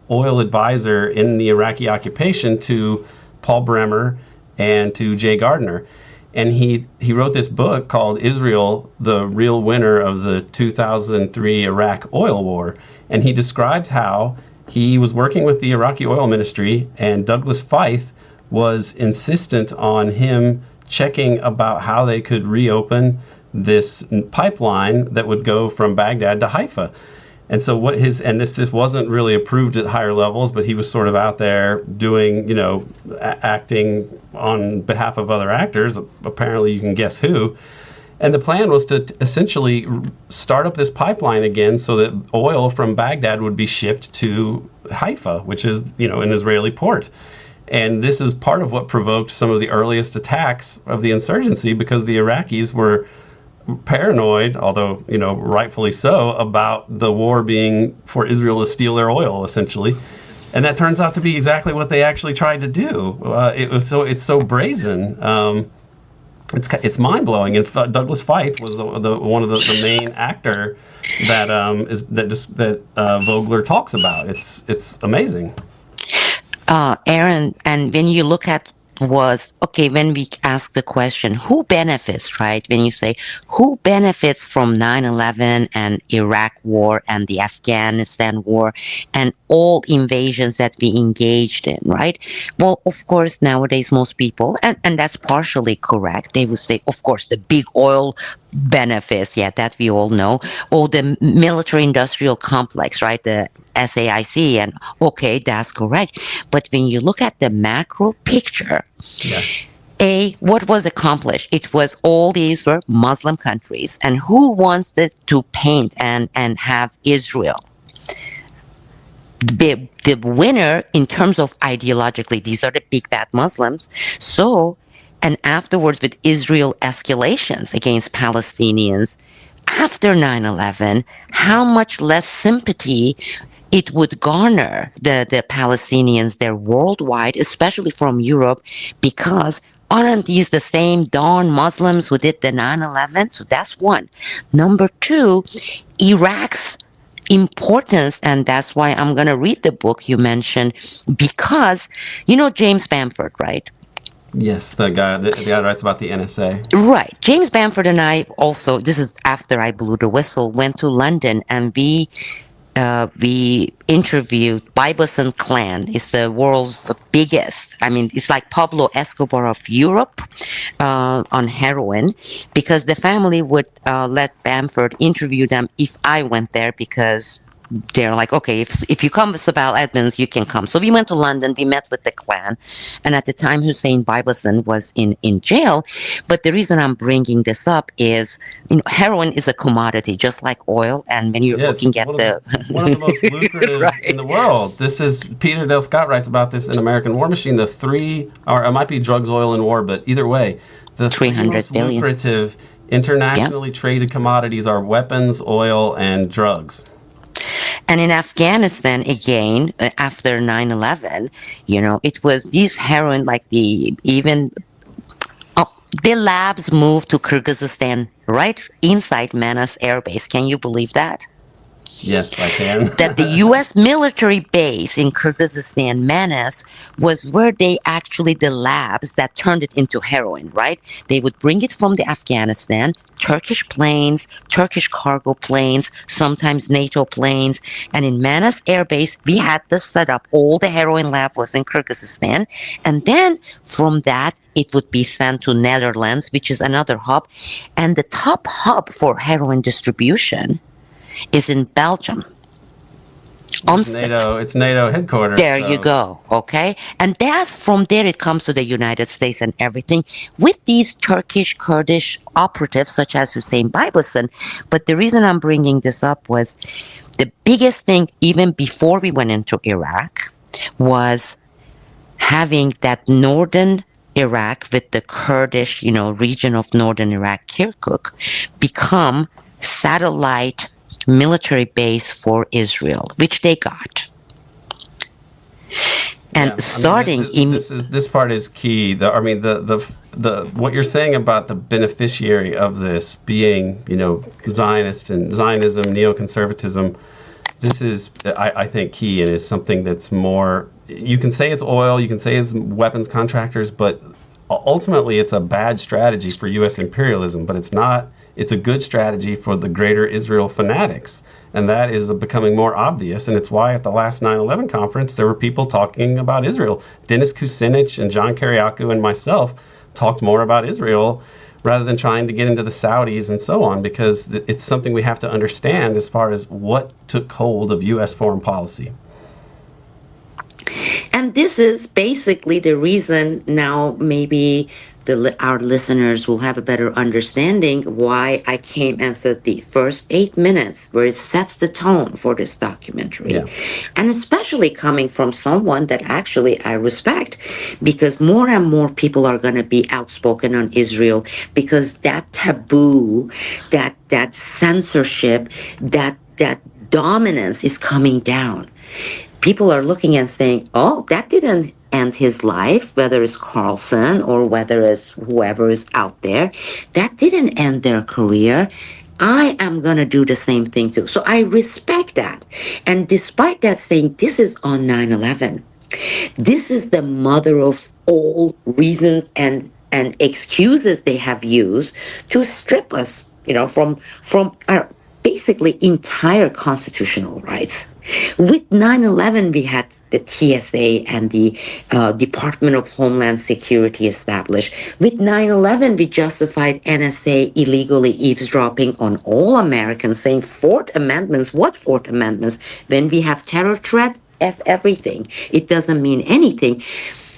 oil advisor in the Iraqi occupation to Paul Bremer and to Jay Gardner. And he wrote this book called Israel, the Real Winner of the 2003 Iraq Oil War. And he describes how he was working with the Iraqi oil ministry, and Douglas Feith was insistent on him checking about how they could reopen this pipeline that would go from Baghdad to Haifa. And so this wasn't really approved at higher levels, but he was sort of out there doing, acting on behalf of other actors. Apparently you can guess who. And the plan was to essentially start up this pipeline again so that oil from Baghdad would be shipped to Haifa, which is, an Israeli port. And this is part of what provoked some of the earliest attacks of the insurgency, because the Iraqis were paranoid, although rightfully so, about the war being for Israel to steal their oil, essentially, and that turns out to be exactly what they actually tried to do. It's so brazen. It's mind blowing. And Douglas Feith was one of the main actor that Vogler talks about. It's amazing. Aaron, and when you look at when we ask the question, who benefits, right? When you say, who benefits from 9/11 and Iraq war and the Afghanistan war and all invasions that we engaged in, right? Well, of course, nowadays, most people, and that's partially correct, they would say, of course, the big oil benefits, that we all know, or the military-industrial complex, right? The SAIC, and okay, that's correct. But when you look at the macro picture, what was accomplished? It was all these were Muslim countries, and who wants to paint and have Israel? The winner in terms of ideologically, these are the big bad Muslims. So, and afterwards with Israel escalations against Palestinians after 9/11, how much less sympathy it would garner the Palestinians there worldwide, especially from Europe, because aren't these the same darn Muslims who did the 9/11? So that's one. Number two, Iraq's importance, and that's why I'm going to read the book you mentioned, because James Bamford, right? Yes, the guy that writes about the NSA. Right. James Bamford and I also, this is after I blew the whistle, went to London, and we interviewed Bibeson clan. It's the world's biggest. I mean, it's like Pablo Escobar of Europe on heroin, because the family would let Bamford interview them if I went there, because they're like, okay, if you come with Sibel Edmonds, you can come. So we went to London. We met with the clan, and at the time, Hussein Bibeson was in jail. But the reason I'm bringing this up is, heroin is a commodity, just like oil. And when you're looking at one of the most lucrative right. in the world. This is Peter Dale Scott writes about this in American War Machine. The three, or it might be drugs, oil, and war, but either way, the three most billion. lucrative internationally traded commodities are weapons, oil, and drugs. And in Afghanistan, again, after 9/11, it was these heroin, like the labs moved to Kyrgyzstan, right inside Manas Air Base. Can you believe that? Yes, I can. That the U.S. military base in Kyrgyzstan, Manas, was where the labs that turned it into heroin, right? They would bring it from the Afghanistan, Turkish planes, Turkish cargo planes, sometimes NATO planes. And in Manas Air Base, we had this set up. All the heroin lab was in Kyrgyzstan. And then from that, it would be sent to Netherlands, which is another hub. And the top hub for heroin distribution is in Belgium. It's NATO headquarters. There you go. Okay. And from there it comes to the United States and everything with these Turkish Kurdish operatives such as Hussein Bibeson. But the reason I'm bringing this up was the biggest thing, even before we went into Iraq, was having that northern Iraq with the Kurdish, region of northern Iraq, Kirkuk, become satellite military base for Israel, which they got. And this part is key. The what you're saying about the beneficiary of this being, Zionist and Zionism, neoconservatism, this is, I think, key, and is something that's more. You can say it's oil, you can say it's weapons contractors, but ultimately it's a bad strategy for U.S. imperialism. But it's not. It's a good strategy for the greater Israel fanatics. And that is becoming more obvious. And it's why at the last 9/11 conference, there were people talking about Israel. Dennis Kucinich and John Kiriakou and myself talked more about Israel rather than trying to get into the Saudis and so on, because it's something we have to understand as far as what took hold of U.S. foreign policy. And this is basically the reason now maybe our listeners will have a better understanding why I came and said the first 8 minutes where it sets the tone for this documentary. Yeah. And especially coming from someone that actually I respect, because more and more people are going to be outspoken on Israel, because that taboo, that censorship, that dominance is coming down. People are looking and saying, oh, that didn't end his life, whether it's Carlson or whether it's whoever is out there. That didn't end their career. I am going to do the same thing too. So I respect that. And despite that saying, this is on 9/11. This is the mother of all reasons and excuses they have used to strip us, from our basically entire constitutional rights. With 9/11, we had the TSA and the Department of Homeland Security established. With 9/11, we justified NSA illegally eavesdropping on all Americans, saying Fourth Amendments. What Fourth Amendments? When we have terror threat, F everything. It doesn't mean anything.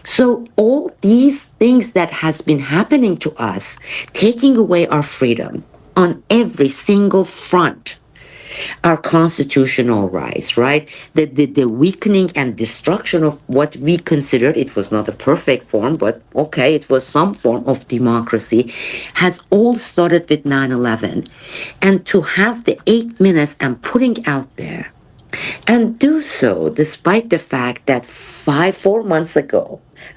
So all these things that has been happening to us, taking away our freedom on every single front, our constitutional rights, right? The weakening and destruction of what we considered, it was not a perfect form, but okay, it was some form of democracy, has all started with 9/11. And to have the 8 minutes and putting out there, and do so despite the fact that 4 months ago,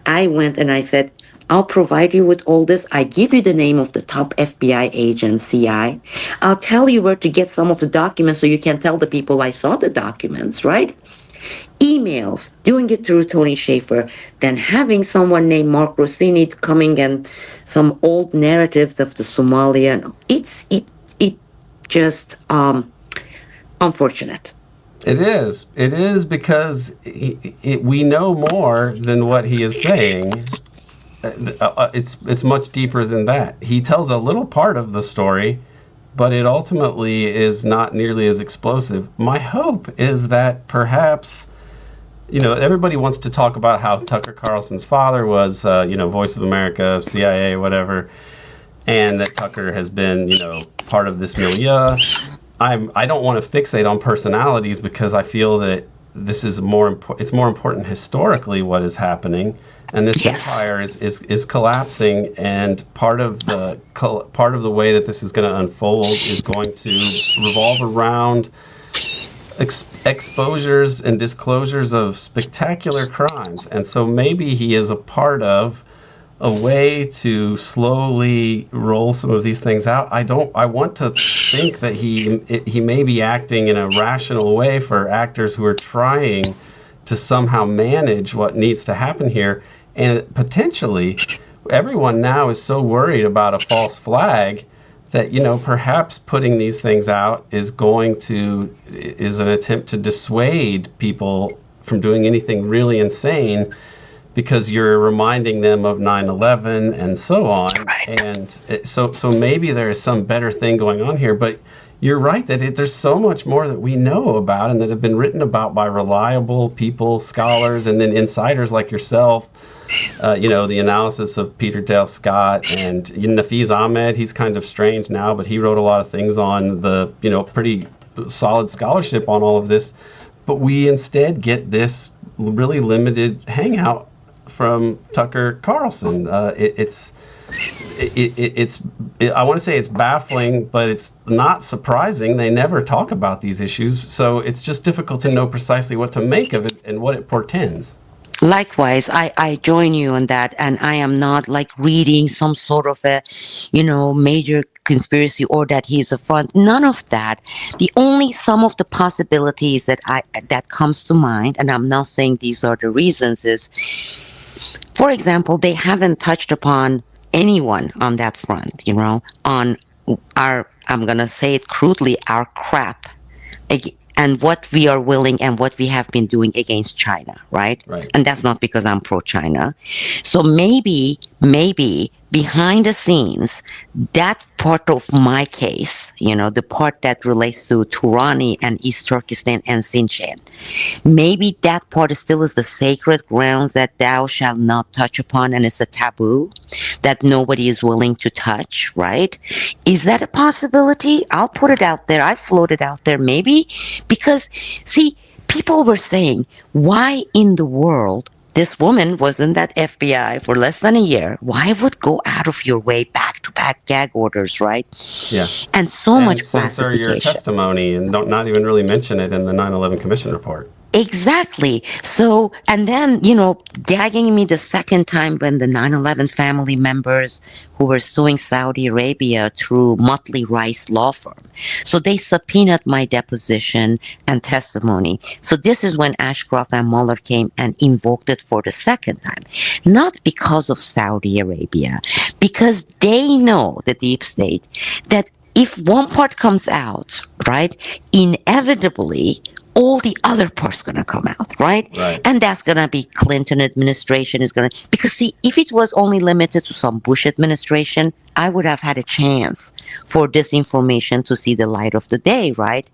I went and I said, I'll provide you with all this. I give you the name of the top FBI agent, CI. I'll tell you where to get some of the documents so you can tell the people I saw the documents, right? Emails, doing it through Tony Schaefer, then having someone named Mark Rossini coming and some old narratives of the Somalia. It's just unfortunate. It is. It is because we know more than what he is saying. It's much deeper than that. He tells a little part of the story, but it ultimately is not nearly as explosive. My hope is that perhaps, everybody wants to talk about how Tucker Carlson's father was, Voice of America, CIA, whatever, and that Tucker has been, part of this milieu. I don't want to fixate on personalities because I feel that this is it's more important historically what is happening, and this empire is collapsing, and part of the way that this is going to unfold is going to revolve around exposures and disclosures of spectacular crimes. And so maybe he is a part of a way to slowly roll some of these things out. I want to think that he may be acting in a rational way for actors who are trying to somehow manage what needs to happen here. And potentially, everyone now is so worried about a false flag that, perhaps putting these things out is an attempt to dissuade people from doing anything really insane, because you're reminding them of 9/11 and so on. Right. And so maybe there is some better thing going on here. But you're right that there's so much more that we know about and that have been written about by reliable people, scholars, and then insiders like yourself. The analysis of Peter Dale Scott and Nafiz Ahmed. He's kind of strange now, but he wrote a lot of things on the, pretty solid scholarship on all of this. But we instead get this really limited hangout from Tucker Carlson. It's I want to say it's baffling, but it's not surprising. They never talk about these issues, so it's just difficult to know precisely what to make of it and what it portends. Likewise, I join you on that, and I am not reading some sort of a, major conspiracy or that he's a front. None of that. Some of the possibilities that comes to mind, and I'm not saying these are the reasons, is, for example, they haven't touched upon anyone on that front, on I'm gonna say it crudely, our crap. And what we are willing and what we have been doing against China, right? And that's not because I'm pro-China. So maybe behind the scenes, that part of my case, the part that relates to Turani and East Turkestan and Sinchen, maybe that part still is the sacred grounds that thou shalt not touch upon, and it's a taboo that nobody is willing to touch, right? Is that a possibility? I'll put it out there. I float it out there, maybe. Because, see, people were saying, why in the world this woman was in that FBI for less than a year? Why would go out of your way back-to-back gag orders, right? Yeah. And much censor your testimony and not even really mention it in the 9/11 Commission report. Exactly. So, and then, gagging me the second time when the 9/11 family members who were suing Saudi Arabia through Motley Rice law firm. So they subpoenaed my deposition and testimony. So this is when Ashcroft and Mueller came and invoked it for the second time. Not because of Saudi Arabia, because they know, the deep state, that if one part comes out, right, inevitably all the other parts going to come out, right? And that's going to be Clinton administration is going to, because see, if it was only limited to some Bush administration, I would have had a chance for this information to see the light of the day, right?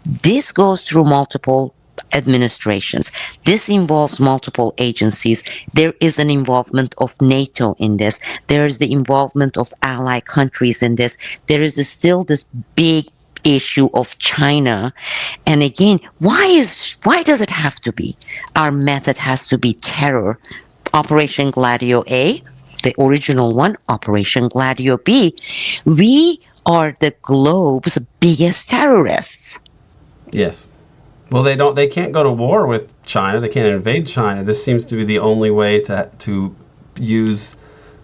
This goes through multiple administrations. This involves multiple agencies. There is an involvement of NATO in this. There is the involvement of ally countries in this. There is still this big issue of China. And again, why does it have to be? Our method has to be terror. Operation Gladio A, the original one, Operation Gladio B. We are the globe's biggest terrorists. Yes. Well, they can't go to war with China. They can't invade China. This seems to be the only way to use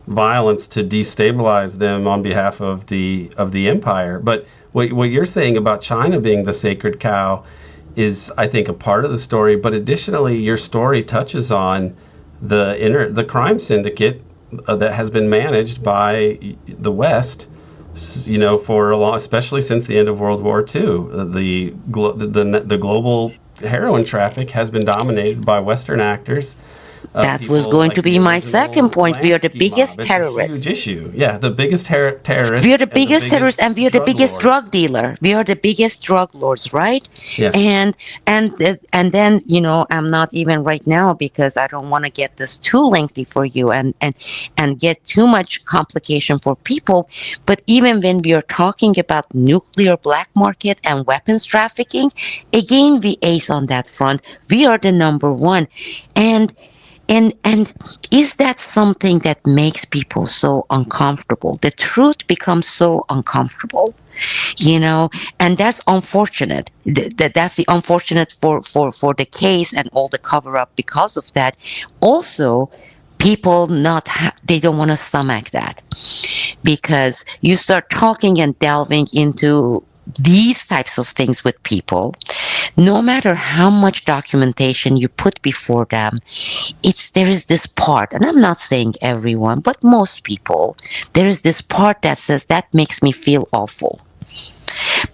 violence to destabilize them on behalf of the empire. But what you're saying about China being the sacred cow is, I think, a part of the story. But additionally, your story touches on the crime syndicate that has been managed by the West, for a long, especially since the end of World War II. The global heroin traffic has been dominated by Western actors. That was people going like to the be my second original point. We are the Lansky mob. biggest It's a huge terrorists. issue. Yeah, the biggest We are terrorists the and the biggest terrorists, biggest and we are the drug biggest lords. drug dealer. We are the biggest drug lords, right? Yes. And then I'm not even right now because I don't want to get this too lengthy for you and get too much complication for people. But even when we are talking about nuclear black market and weapons trafficking, again we ace on that front. We are the number one, and and is that something that makes people so uncomfortable? The truth becomes so uncomfortable, and that's unfortunate. That's the unfortunate for the case and all the cover up because of that. Also, people they don't want to stomach that because you start talking and delving into these types of things with people. No matter how much documentation you put before them, there is this part, and I'm not saying everyone, but most people, there is this part that says that makes me feel awful.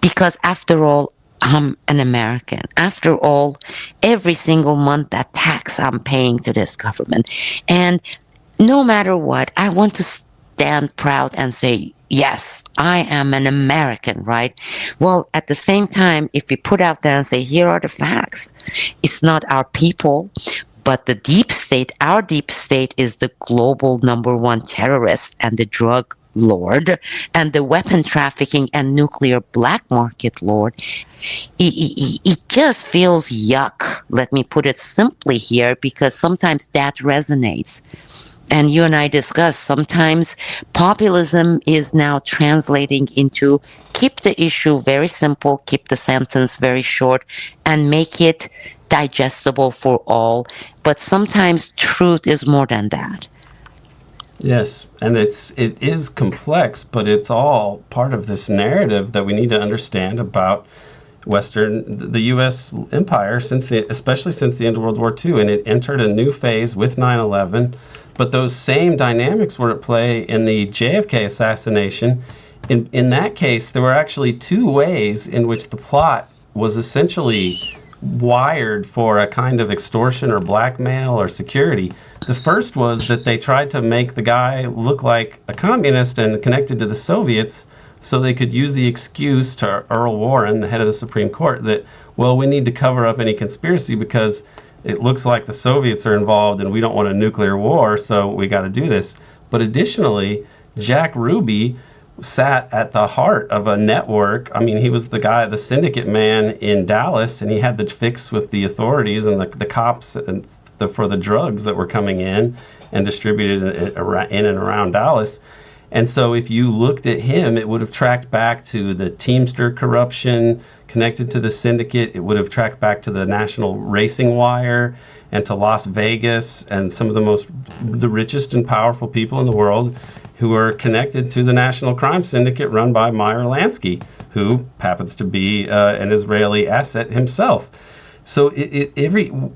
Because after all, I'm an American. After all, every single month that tax I'm paying to this government. And no matter what, I want to stand proud and say, yes, I am an American, right? Well, at the same time, if we put out there and say, here are the facts, it's not our people, but the deep state. Our deep state is the global number one terrorist and the drug lord and the weapon trafficking and nuclear black market lord. It just feels yuck. Let me put it simply here, because sometimes that resonates. And you and I discussed, sometimes populism is now translating into keep the issue very simple, keep the sentence very short, and make it digestible for all. But sometimes truth is more than that. Yes, and it is complex, but it's all part of this narrative that we need to understand about the U.S. empire especially since the end of World War II, and it entered a new phase with 9/11. But those same dynamics were at play in the JFK assassination. In that case, there were actually two ways in which the plot was essentially wired for a kind of extortion or blackmail or security. The first was that they tried to make the guy look like a communist and connected to the Soviets so they could use the excuse to Earl Warren, the head of the Supreme Court, that, well, we need to cover up any conspiracy because it looks like the Soviets are involved and we don't want a nuclear war, so we got to do this. But additionally, Jack Ruby sat at the heart of a network. I mean, he was the guy, the syndicate man in Dallas, and he had the fix with the authorities and the cops and for the drugs that were coming in and distributed in and around Dallas. And so if you looked at him, it would have tracked back to the Teamster corruption connected to the syndicate. It would have tracked back to the National Racing Wire and to Las Vegas and some of the richest and powerful people in the world who are connected to the National Crime Syndicate run by Meyer Lansky, who happens to be an Israeli asset himself. So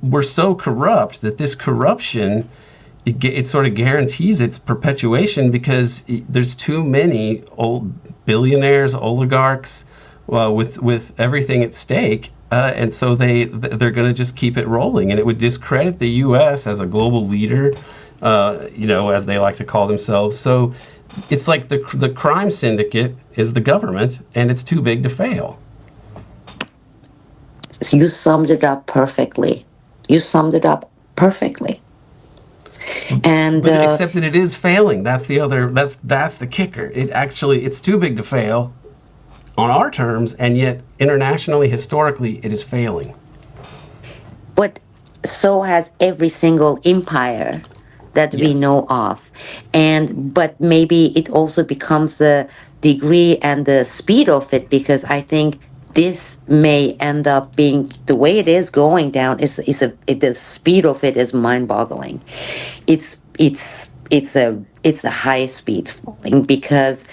we're so corrupt that this corruption, it sort of guarantees its perpetuation because there's too many old billionaires, oligarchs, with everything at stake, and so they're going to just keep it rolling, and it would discredit the U.S. as a global leader, as they like to call themselves. So it's like the crime syndicate is the government, and it's too big to fail. So you summed it up perfectly. And except that it is failing. That's the kicker. It's too big to fail on our terms, and yet internationally, historically, it is failing. But so has every single empire that we know of. But maybe it also becomes the degree and the speed of it, because I think this may end up being the way it is going down. The speed of it is mind-boggling. It's the highest speed falling because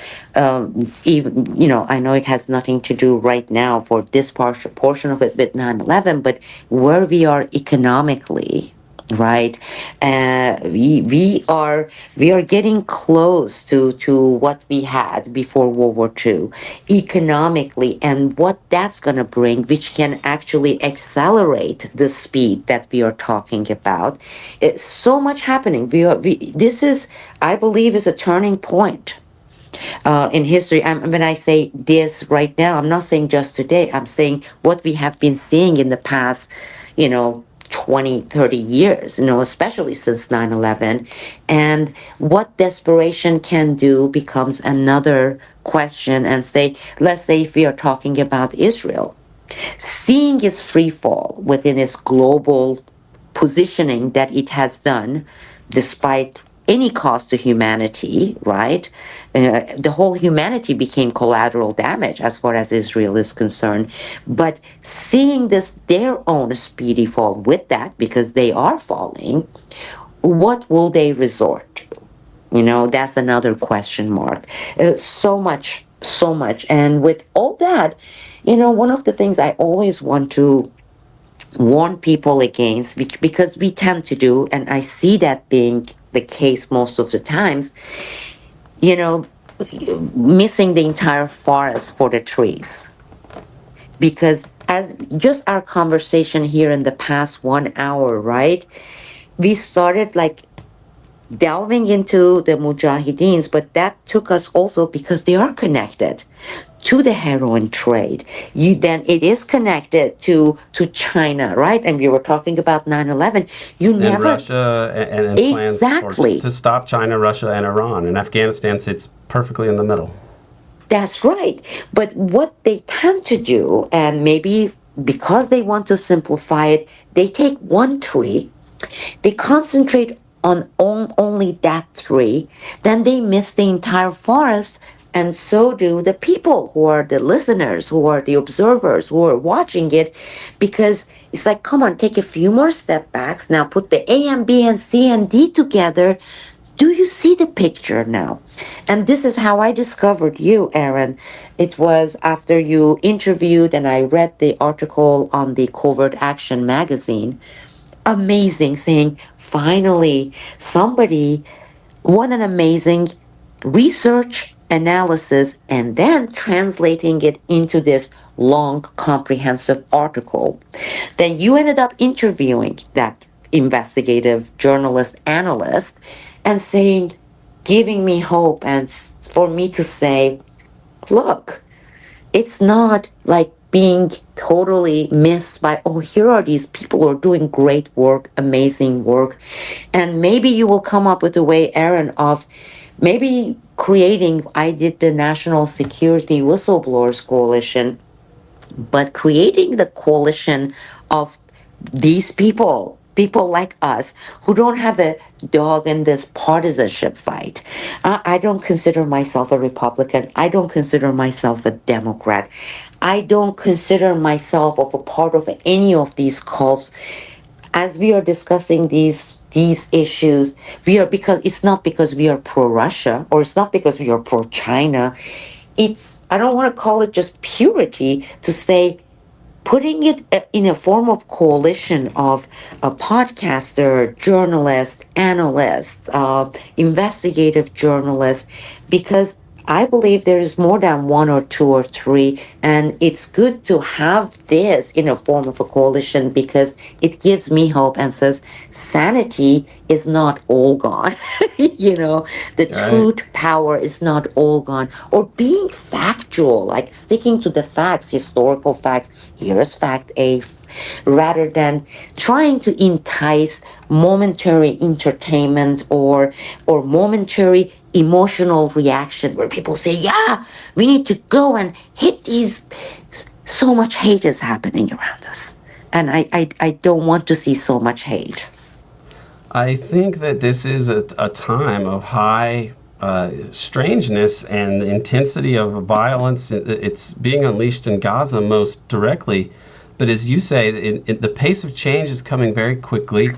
even I know it has nothing to do right now for this portion of it with 9/11, but where we are economically right? We are getting close to what we had before World War II economically, and what that's going to bring, which can actually accelerate the speed that we are talking about. It's so much happening. This is, I believe, is a turning point in history. When I say this right now, I'm not saying just today. I'm saying what we have been seeing in the past, 20, 30 years, especially since 9/11. And what desperation can do becomes another question. And let's say if we are talking about Israel, seeing its free fall within its global positioning that it has done, despite any cost to humanity, right? The whole humanity became collateral damage as far as Israel is concerned. But seeing this, their own speedy fall with that, because they are falling, what will they resort to? That's another question mark. So much, so much. And with all that, one of the things I always want to warn people against, because we tend to do, and I see that being the case most of the times, you know, missing the entire forest for the trees. Because as just our conversation here in the past 1 hour, right? We started like delving into the mujahideens, but that took us also because they are connected to the heroin trade. Then it is connected to China, right? And we were talking about 9/11. You And never Russia and plans exactly. to stop China, Russia, and Iran. And Afghanistan sits perfectly in the middle. That's right. But what they tend to do, and maybe because they want to simplify it, they take one tree, they concentrate on only that tree, then they miss the entire forest, and so do the people who are the listeners, who are the observers, who are watching it, because it's like, come on, take a few more step backs, now put the A and B and C and D together. Do you see the picture now? And this is how I discovered you, Aaron. It was after you interviewed and I read the article on the Covert Action magazine. Amazing, saying finally somebody, what an amazing research analysis, and then translating it into this long comprehensive article. Then you ended up interviewing that investigative journalist analyst and saying, giving me hope, and for me to say, look, it's not like being totally missed by, oh, here are these people who are doing great work, amazing work. And maybe you will come up with a way, Aaron, of maybe creating, I did the National Security Whistleblowers Coalition, but creating the coalition of these people like us who don't have a dog in this partisanship fight. I don't consider myself a Republican. I don't consider myself a Democrat. I don't consider myself of a part of any of these cults. As we are discussing these issues, we are, because it's not because we are pro Russia, or it's not because we are pro China. It's, I don't want to call it just purity, to say putting it in a form of coalition of a podcaster, journalist, analysts, investigative journalists, because I believe there is more than one or two or three, and it's good to have this in a form of a coalition, because it gives me hope and says sanity is not all gone. The Right. truth, power is not all gone. Or being factual, like sticking to the facts, historical facts. Here's fact A, rather than trying to entice momentary entertainment or momentary emotional reaction where people say, yeah, we need to go and hit these. So much hate is happening around us, and I don't want to see so much hate. I think that this is a time of high strangeness and intensity of violence. It's being unleashed in Gaza most directly. But as you say, the pace of change is coming very quickly.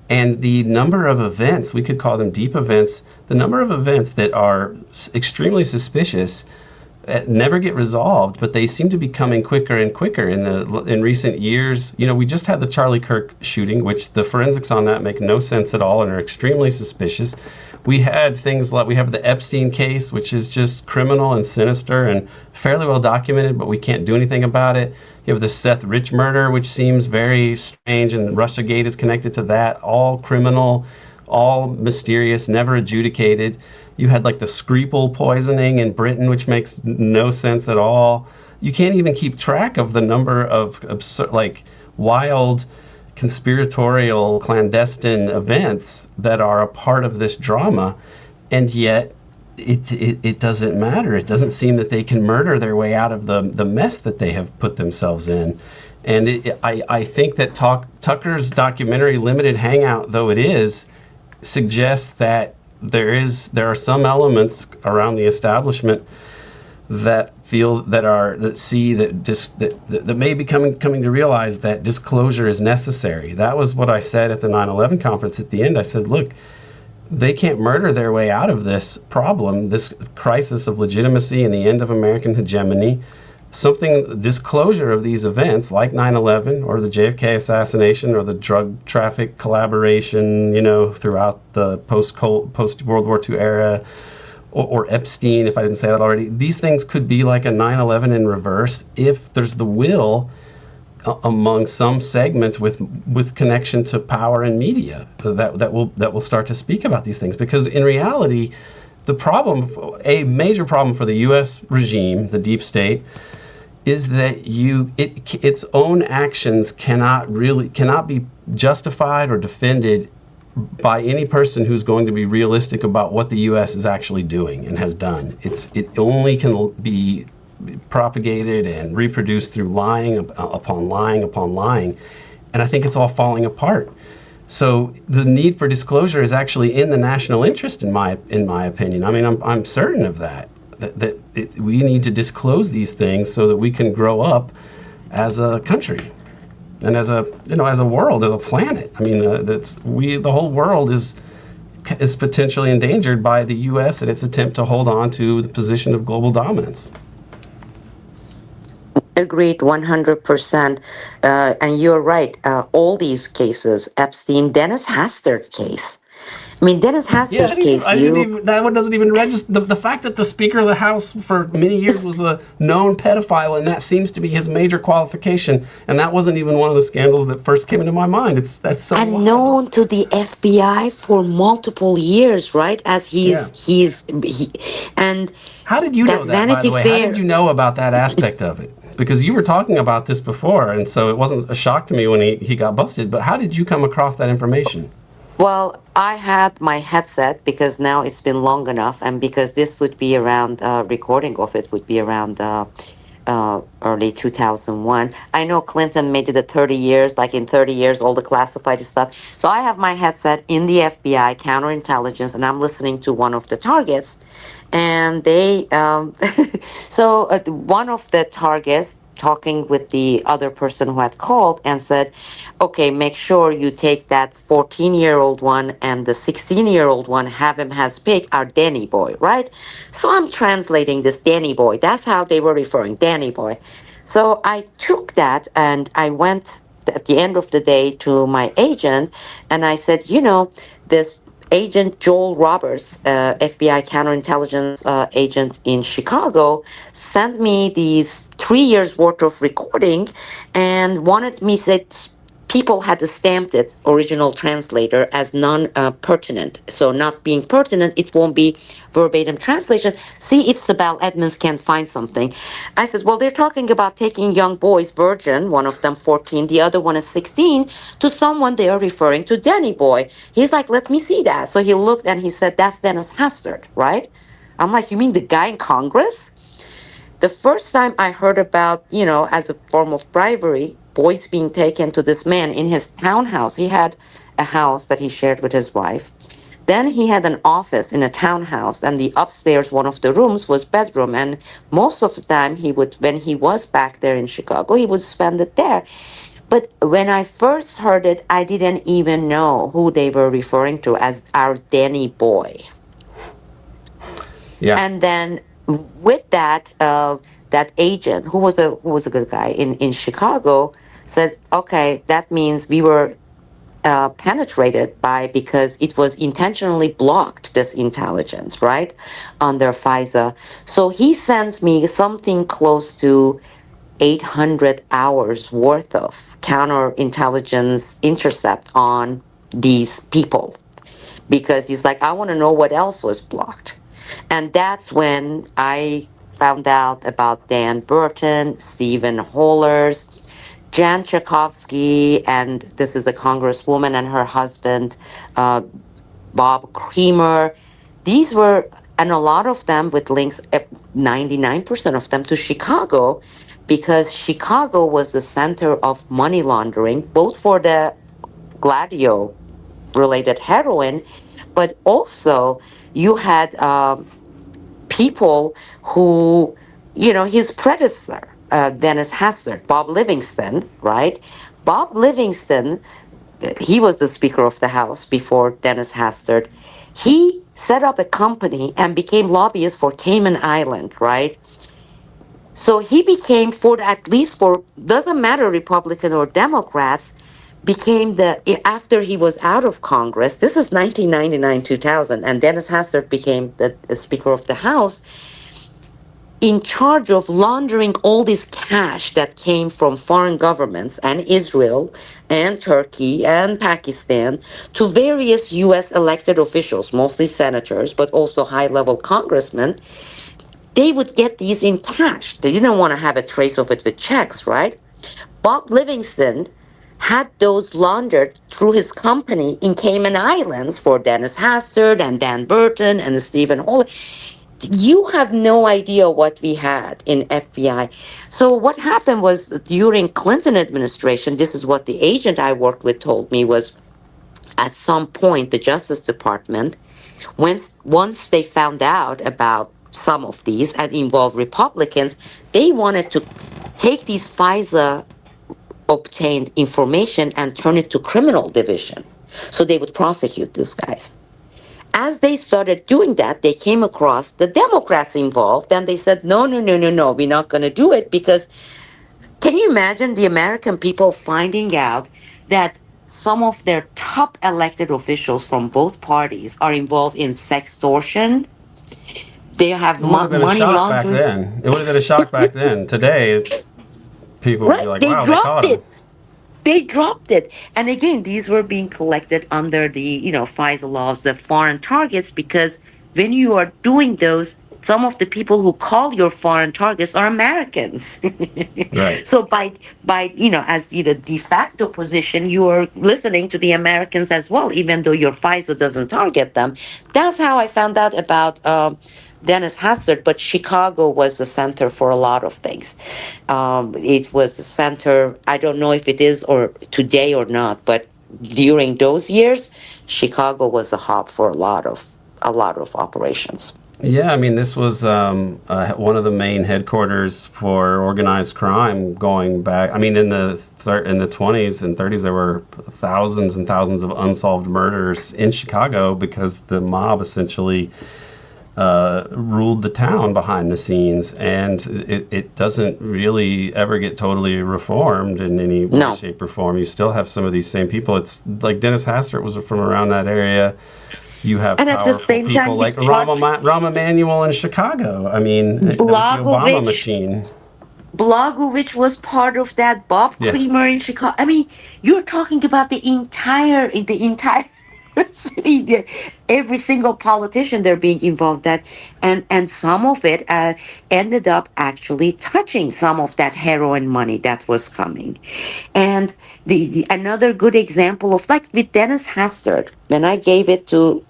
And the number of events, we could call them deep events, the number of events that are extremely suspicious never get resolved, but they seem to be coming quicker and quicker in recent years. We just had the Charlie Kirk shooting, which the forensics on that make no sense at all and are extremely suspicious. We had things like we have the Epstein case, which is just criminal and sinister and fairly well documented, but we can't do anything about it. You have the Seth Rich murder, which seems very strange, and Russiagate is connected to that. All criminal, all mysterious, never adjudicated. You had like the Skripal poisoning in Britain, which makes no sense at all. You can't even keep track of the number of absurd, like wild, conspiratorial, clandestine events that are a part of this drama, and yet it doesn't matter. It doesn't seem that they can murder their way out of the mess that they have put themselves in. And I think that Tucker's documentary, limited hangout though it is, suggests that there are some elements around the establishment that may be coming to realize that disclosure is necessary. That was what I said at the 9/11 conference at the end. I said, look, they can't murder their way out of this problem, this crisis of legitimacy and the end of American hegemony. Disclosure of these events like 9/11 or the JFK assassination or the drug traffic collaboration, throughout the post-World War II era, or Epstein, if I didn't say that already. These things could be like a 9/11 in reverse if there's the will among some segment with connection to power and media that will start to speak about these things. Because in reality, a major problem for the U.S. regime, the deep state, is that its own actions cannot be justified or defended by any person who's going to be realistic about what the U.S. is actually doing and has done. It only can be propagated and reproduced through lying upon lying upon lying, and I think it's all falling apart. So the need for disclosure is actually in the national interest, in my opinion. I mean, I'm certain of that. We need to disclose these things so that we can grow up as a country and as a world, as a planet. I mean, the whole world is potentially endangered by the U.S. and its attempt to hold on to the position of global dominance. Agreed, 100%. And you're right. All these cases, Epstein, Dennis Hastert case. I mean, Dennis Hastert's case. That one doesn't even register. The fact that the Speaker of the House for many years was a known pedophile, and that seems to be his major qualification, and that wasn't even one of the scandals that first came into my mind. That's so and wild. Known to the FBI for multiple years, right? As and how did you know that? By the way, how did you know about that aspect of it? Because you were talking about this before, and so it wasn't a shock to me when he got busted. But how did you come across that information? Well, I had my headset because now it's been long enough, and because this would be around, recording of it would be around early 2001. I know Clinton made it 30 years, like in 30 years, all the classified stuff. So I have my headset in the FBI counterintelligence, and I'm listening to one of the targets. And they, one of the targets, talking with the other person who had called and said, okay, make sure you take that 14-year-old one and the 16-year-old one, have him as pick our Danny boy, right? So I'm translating this Danny boy. That's how they were referring, Danny boy. So I took that and I went at the end of the day to my agent and I said, this Agent Joel Roberts, FBI counterintelligence agent in Chicago, sent me these 3 years worth of recording and wanted me said people had stamped it, original translator, as non-pertinent. So not being pertinent, it won't be verbatim translation. See if Sibel Edmonds can find something. I said, well, they're talking about taking young boys, virgin, one of them 14, the other one is 16, to someone they are referring to Danny Boy. He's like, let me see that. So he looked and he said, that's Dennis Hastert, right? I'm like, you mean the guy in Congress? The first time I heard about, as a form of bribery, boys being taken to this man in his townhouse. He had a house that he shared with his wife. Then he had an office in a townhouse, and the upstairs, one of the rooms was bedroom. And most of the time when he was back there in Chicago, he would spend it there. But when I first heard it, I didn't even know who they were referring to as our Danny boy. Yeah. And then with that, that agent who was a good guy in Chicago said, okay, that means we were penetrated by, because it was intentionally blocked, this intelligence, right, under FISA. So he sends me something close to 800 hours worth of counterintelligence intercept on these people, because he's like, I want to know what else was blocked. And that's when I found out about Dan Burton, Stephen Hollers, Jan Tchaikovsky, and this is a congresswoman and her husband, uh, Bob Creamer. These were, and a lot of them with links, 99% of them to Chicago, because Chicago was the center of money laundering, both for the Gladio related heroin, but also you had people who, his predecessor, Dennis Hastert, Bob Livingston, right? Bob Livingston, he was the Speaker of the House before Dennis Hastert. He set up a company and became lobbyist for Cayman Island, right? So he became, for at least for, doesn't matter Republican or Democrats, became after he was out of Congress, this is 1999, 2000, and Dennis Hastert became the Speaker of the House, in charge of laundering all this cash that came from foreign governments and Israel and Turkey and Pakistan to various US elected officials, mostly senators, but also high level congressmen. They would get these in cash. They didn't want to have a trace of it with checks, right? Bob Livingston had those laundered through his company in Cayman Islands for Dennis Hastert and Dan Burton and Stephen Hall. You have no idea what we had in FBI. So what happened was, during Clinton administration, this is what the agent I worked with told me, was at some point the Justice Department, once they found out about some of these and involved Republicans, they wanted to take these FISA obtained information and turn it to criminal division. So they would prosecute these guys. As they started doing that, they came across the Democrats involved, and they said, no, no, no, no, no, we're not going to do it, because can you imagine the American people finding out that some of their top elected officials from both parties are involved in sextortion? They have It would have been a money shock back laundering. then. It would have been a shock back then. Today, people would be Right? like, They wow, they dropped caught him. it. They dropped it. And again, these were being collected under the, FISA laws, the foreign targets, because when you are doing those, some of the people who call your foreign targets are Americans. Right. So as de facto position, you are listening to the Americans as well, even though your FISA doesn't target them. That's how I found out about Dennis Hastert, but Chicago was the center for a lot of things. It was the center. I don't know if it is or today or not, but during those years, Chicago was a hub for a lot of operations. Yeah, I mean, this was one of the main headquarters for organized crime going back. I mean, in the 20s and 30s, there were thousands and thousands of unsolved murders in Chicago because the mob essentially ruled the town behind the scenes, and it doesn't really ever get totally reformed in any way, No. shape, or form. You still have some of these same people. It's like Dennis Hastert was from around that area. You have And at the powerful same people time, like he's part Rahm Emanuel in Chicago. I mean, that was the Obama Blagovich. machine. Blagovich was part of that. Bob Yeah. Creamer in Chicago. I mean, you're talking about the entire city. Every single politician they're being involved at, and some of it ended up actually touching some of that heroin money that was coming. And the another good example of, like, with Dennis Hastert, when I gave it to,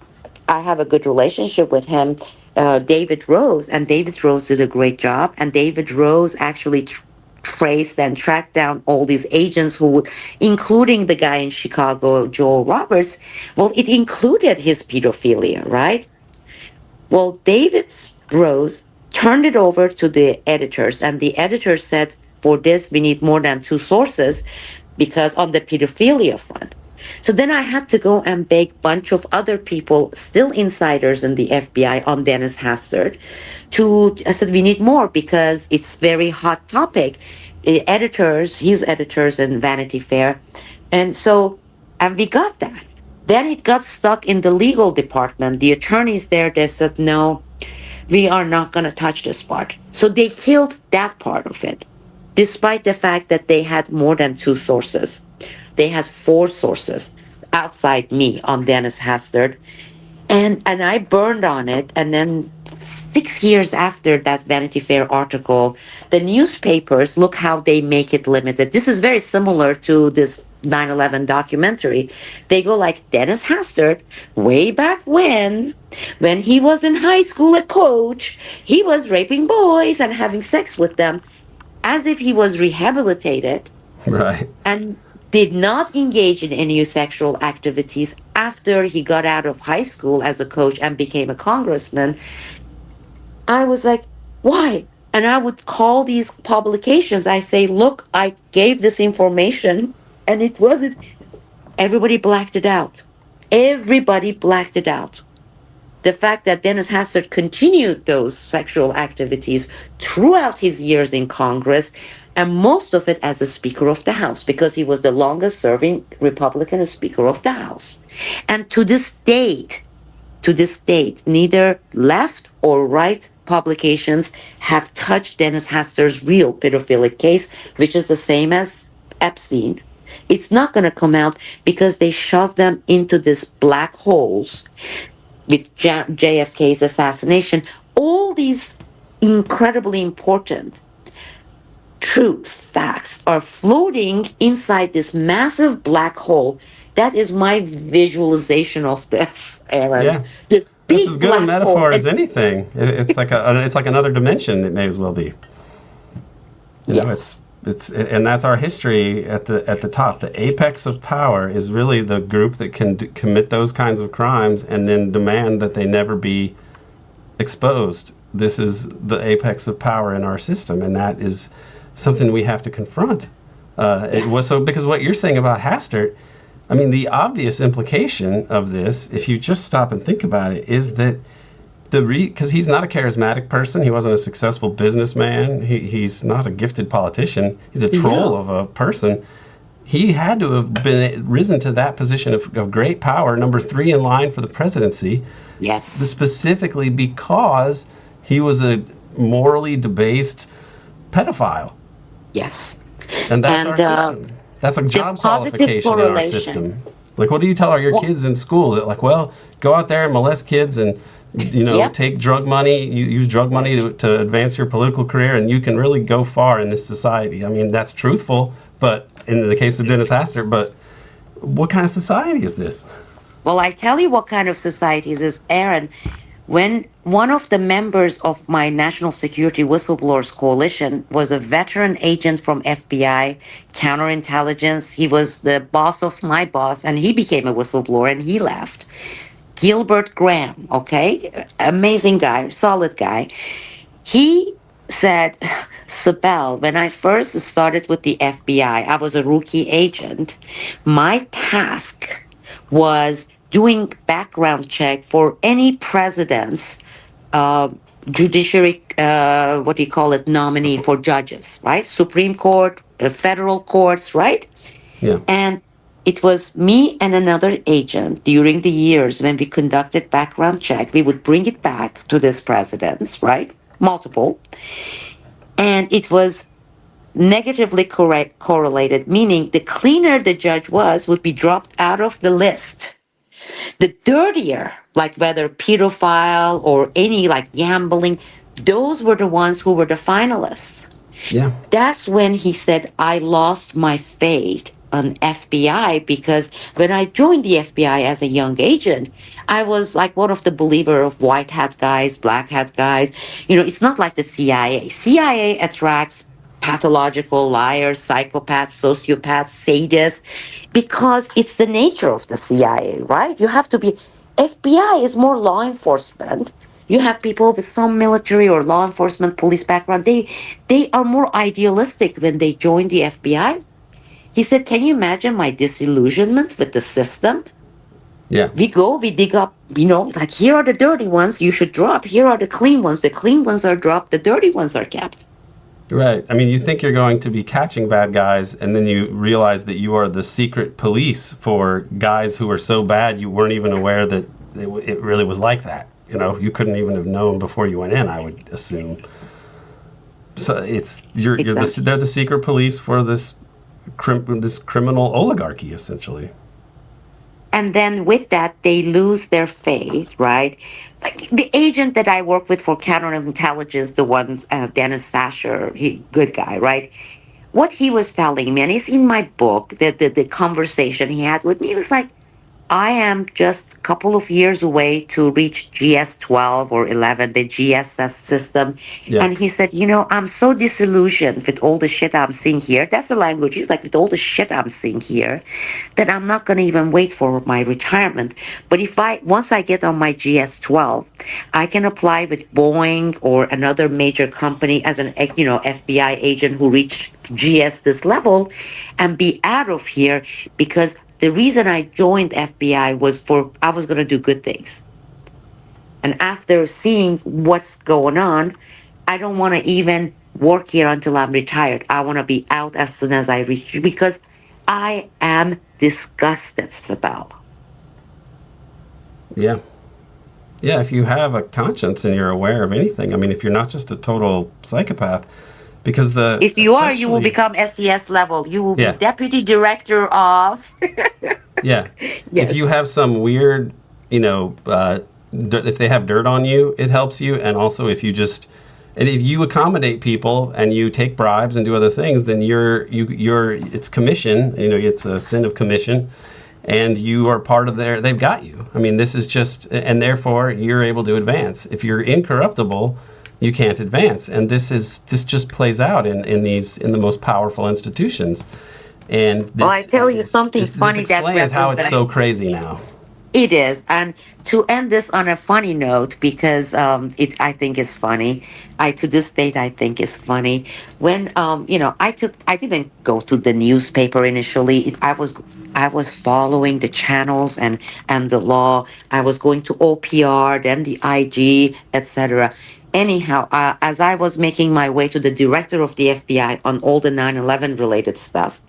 I have a good relationship with him, David Rose, and David Rose did a great job. And David Rose actually traced and tracked down all these agents who, including the guy in Chicago, Joel Roberts. Well, it included his pedophilia, right? Well, David Rose turned it over to the editors, and the editors said, for this, we need more than two sources, because on the pedophilia front. So then I had to go and beg a bunch of other people, still insiders in the FBI, on Dennis Hastert. I said, we need more because it's very hot topic. Editors, his editors in Vanity Fair. And so, and we got that. Then it got stuck in the legal department. The attorneys there, they said, no, we are not going to touch this part. So they killed that part of it, despite the fact that they had more than two sources. They had four sources outside me on Dennis Hastert. And I burned on it. And then 6 years after that Vanity Fair article, the newspapers, look how they make it limited. This is very similar to this 9/11 documentary. They go like, Dennis Hastert, way back when he was in high school, a coach, he was raping boys and having sex with them, as if he was rehabilitated Right. and did not engage in any sexual activities after he got out of high school as a coach and became a congressman. I was like, why? And I would call these publications. I say, look, I gave this information and it wasn't. Everybody blacked it out. Everybody blacked it out. The fact that Dennis Hastert continued those sexual activities throughout his years in Congress, and most of it as a Speaker of the House, because he was the longest serving Republican Speaker of the House. And to this date, neither left or right publications have touched Dennis Hastert's real pedophilic case, which is the same as Epstein. It's not going to come out because they shoved them into these black holes with JFK's assassination. All these incredibly important truth facts are floating inside this massive black hole. That is my visualization of this, Aaron. Yeah. This That's big as good a black metaphor hole. as anything. It's like another dimension. It may as well be. You know, Yes. and that's our history at the top. The apex of power is really the group that can commit those kinds of crimes and then demand that they never be exposed. This is the apex of power in our system, and that is something we have to confront. It was so because what you're saying about Hastert, I mean, the obvious implication of this, if you just stop and think about it, is that because he's not a charismatic person, he wasn't a successful businessman, he's not a gifted politician, he's a troll of a person. He had to have been risen to that position of great power, number 3 in line for the presidency. Yes. Specifically because he was a morally debased pedophile. Yes. And that's our system. That's a job qualification in our system. Like, what do you tell your kids in school? That, like, well, go out there and molest kids and, you know, take drug money, use drug money to advance your political career, and you can really go far in this society. I mean, that's truthful, but in the case of Dennis Hastert, but what kind of society is this? Well, I tell you what kind of society is this, Aaron. When one of the members of my National Security Whistleblowers Coalition was a veteran agent from FBI, counterintelligence, he was the boss of my boss, and he became a whistleblower and he left. Gilbert Graham, okay? Amazing guy, solid guy. He said, Sibel, when I first started with the FBI, I was a rookie agent. My task was doing background check for any president's judiciary, what do you call it, nominee for judges, right? Supreme Court, federal courts, right? Yeah. And it was me and another agent during the years when we conducted background check. We would bring it back to this president's, right? Multiple. And it was negatively correlated, meaning the cleaner the judge was would be dropped out of the list. The dirtier, like whether pedophile or any like gambling, those were the ones who were the finalists. Yeah. That's when he said, I lost my faith on FBI, because when I joined the FBI as a young agent, I was like one of the believer of white hat guys, black hat guys. You know, it's not like the CIA. CIA attracts pathological liars, psychopaths, sociopaths, sadists, because it's the nature of the CIA, right? You have to be, FBI is more law enforcement. You have people with some military or law enforcement, police background. They are more idealistic when they join the FBI. He said, can you imagine my disillusionment with the system? Yeah. We dig up, like, here are the dirty ones you should drop. Here are the clean ones. The clean ones are dropped. The dirty ones are kept. Right. I mean, you think you're going to be catching bad guys, and then you realize that you are the secret police for guys who are so bad you weren't even aware that it really was like that. You couldn't even have known before you went in, I would assume. So they're the secret police for this criminal oligarchy, essentially. And then with that, they lose their faith, right? Like the agent that I work with for counterintelligence, the one, Dennis Sasher, good guy, right? What he was telling me, and it's in my book, the conversation he had with me, he was like, I am just a couple of years away to reach GS 12 or 11, the GSS system. Yeah. And he said, I'm so disillusioned with all the shit I'm seeing here. That's the language. He's like, with all the shit I'm seeing here, that I'm not going to even wait for my retirement. But once I get on my GS 12, I can apply with Boeing or another major company as an, FBI agent who reached GS this level and be out of here, because the reason I joined FBI was I was going to do good things. And after seeing what's going on, I don't want to even work here until I'm retired. I want to be out as soon as I reach, because I am disgusted, Sibel. Yeah. Yeah, if you have a conscience and you're aware of anything, I mean, if you're not just a total psychopath, because if you are, you will become SES level. You will be deputy director of. Yeah. Yes. If you have some weird, if they have dirt on you, it helps you. And also if you accommodate people and you take bribes and do other things, then it's commission, it's a sin of commission, and you are part of they've got you. I mean, this is just, and therefore you're able to advance. If you're incorruptible, you can't advance. And this just plays out in the most powerful institutions. And I tell you something funny that explains how it's so crazy now. It is. And to end this on a funny note, because I think is funny. To this date, I think is funny. When I didn't go to the newspaper initially. I was following the channels and the law. I was going to OPR, then the IG, etc. Anyhow, as I was making my way to the director of the FBI on all the 9/11 related stuff,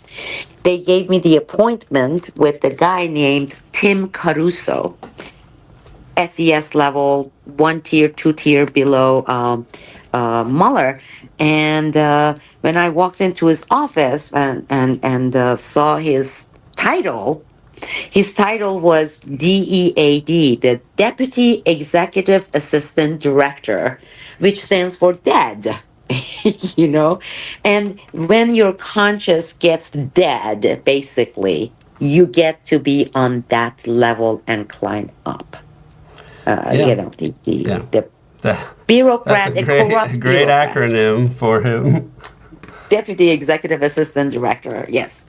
they gave me the appointment with a guy named Tim Caruso, SES level, 1 tier, 2 tier below Mueller. And when I walked into his office and saw his title was DEAD, the Deputy Executive Assistant Director, which stands for dead. And when your conscience gets dead, basically, you get to be on that level and climb up. The bureaucrat, that's corrupt great bureaucrat. acronym for him. Deputy Executive Assistant Director. Yes.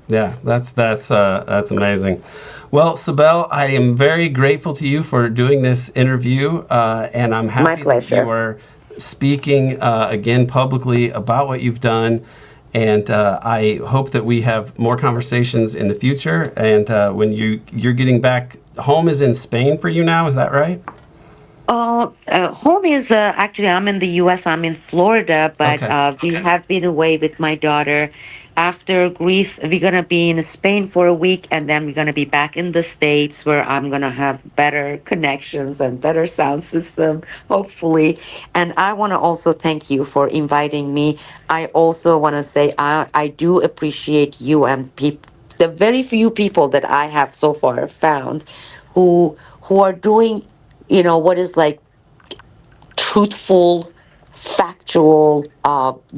Yeah, that's amazing. Well, Sibel, I am very grateful to you for doing this interview, and I'm happy that you are speaking again publicly about what you've done. And I hope that we have more conversations in the future. And when you're getting back, home is in Spain for you now, is that right? Home is actually, I'm in the U.S. I'm in Florida, but we have been away with my daughter. After Greece, we're going to be in Spain for a week, and then we're going to be back in the States, where I'm going to have better connections and better sound system, hopefully. And I want to also thank you for inviting me. I also want to say I do appreciate you and the very few people that I have so far found who are doing, what is like truthful, factual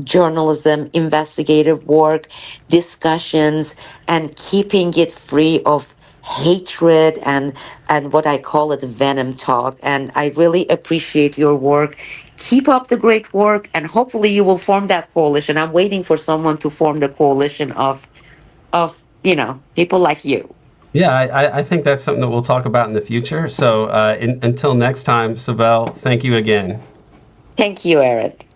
journalism, investigative work, discussions, and keeping it free of hatred and what I call it venom talk. And I really appreciate your work. Keep up the great work, and hopefully you will form that coalition. I'm waiting for someone to form the coalition of people like you. Yeah, I think that's something that we'll talk about in the future. So until next time, Sibel, thank you again. Thank you, Eric.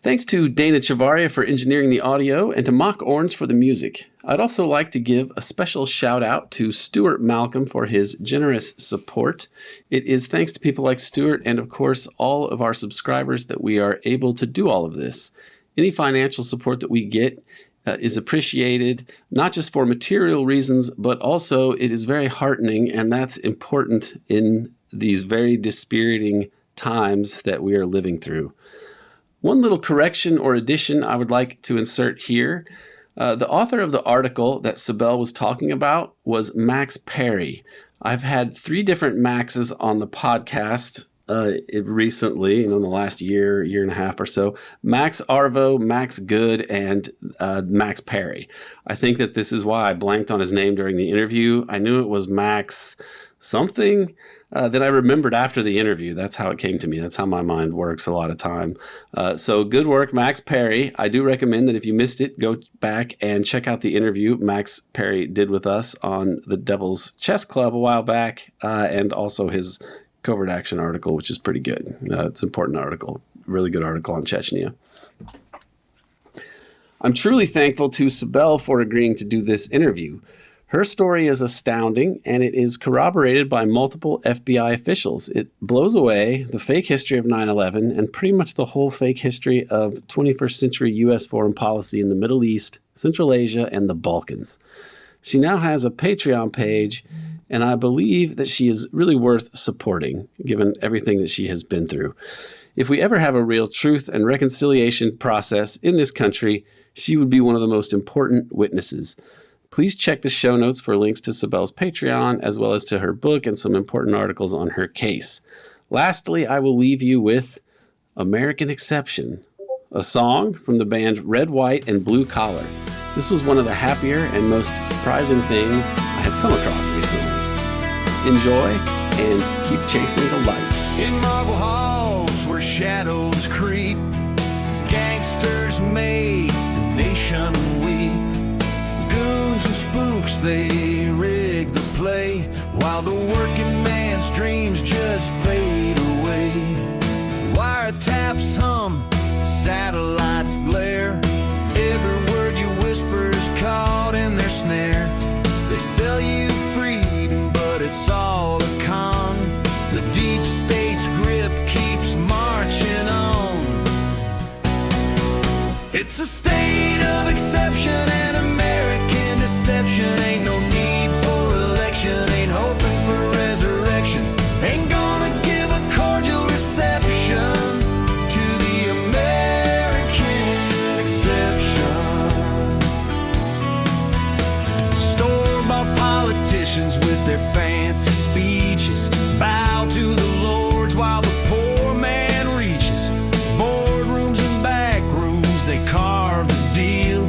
Thanks to Dana Chavarria for engineering the audio and to Mock Orange for the music. I'd also like to give a special shout out to Stuart Malcolm for his generous support. It is thanks to people like Stuart and, of course, all of our subscribers that we are able to do all of this. Any financial support that we get is appreciated, not just for material reasons, but also it is very heartening, and that's important in these very dispiriting times that we are living through. One little correction or addition I would like to insert here. The author of the article that Sibel was talking about was Max Perry. I've had 3 different Maxes on the podcast recently, in the last year and a half or so. Max Arvo, Max Good, and Max Perry. I think that this is why I blanked on his name during the interview. I knew it was Max something. That I remembered after the interview. That's how it came to me. That's how my mind works a lot of time. So good work, Max Perry. I do recommend that if you missed it, go back and check out the interview Max Perry did with us on the Devil's Chess Club a while back, and also his covert action article, which is pretty good. It's an important article, really good article on Chechnya. I'm truly thankful to Sibel for agreeing to do this interview. Her story is astounding, and it is corroborated by multiple FBI officials. It blows away the fake history of 9/11 and pretty much the whole fake history of 21st century U.S. foreign policy in the Middle East, Central Asia, and the Balkans. She now has a Patreon page, and I believe that she is really worth supporting, given everything that she has been through. If we ever have a real truth and reconciliation process in this country, she would be one of the most important witnesses. Please check the show notes for links to Sibel's Patreon, as well as to her book and some important articles on her case. Lastly, I will leave you with American Exception, a song from the band Red, White, and Blue Collar. This was one of the happier and most surprising things I have come across recently. Enjoy and keep chasing the lights. In marble halls where shadows creep, gangsters made the nation weep. Goons and spooks, they rig the play, while the working man's dreams just fade away. Wiretaps hum, satellites glare, every word you whisper is caught in their snare. They sell you freedom, but it's all a con. The deep state's grip keeps marching on. It's a state of exception and American deception. Ain't no need for election, ain't hoping for resurrection. Ain't gonna give a cordial reception to the American exception. Store-bought politicians with their fancy speeches bow to the lords while the poor man reaches. Boardrooms and back rooms, they carve the deal.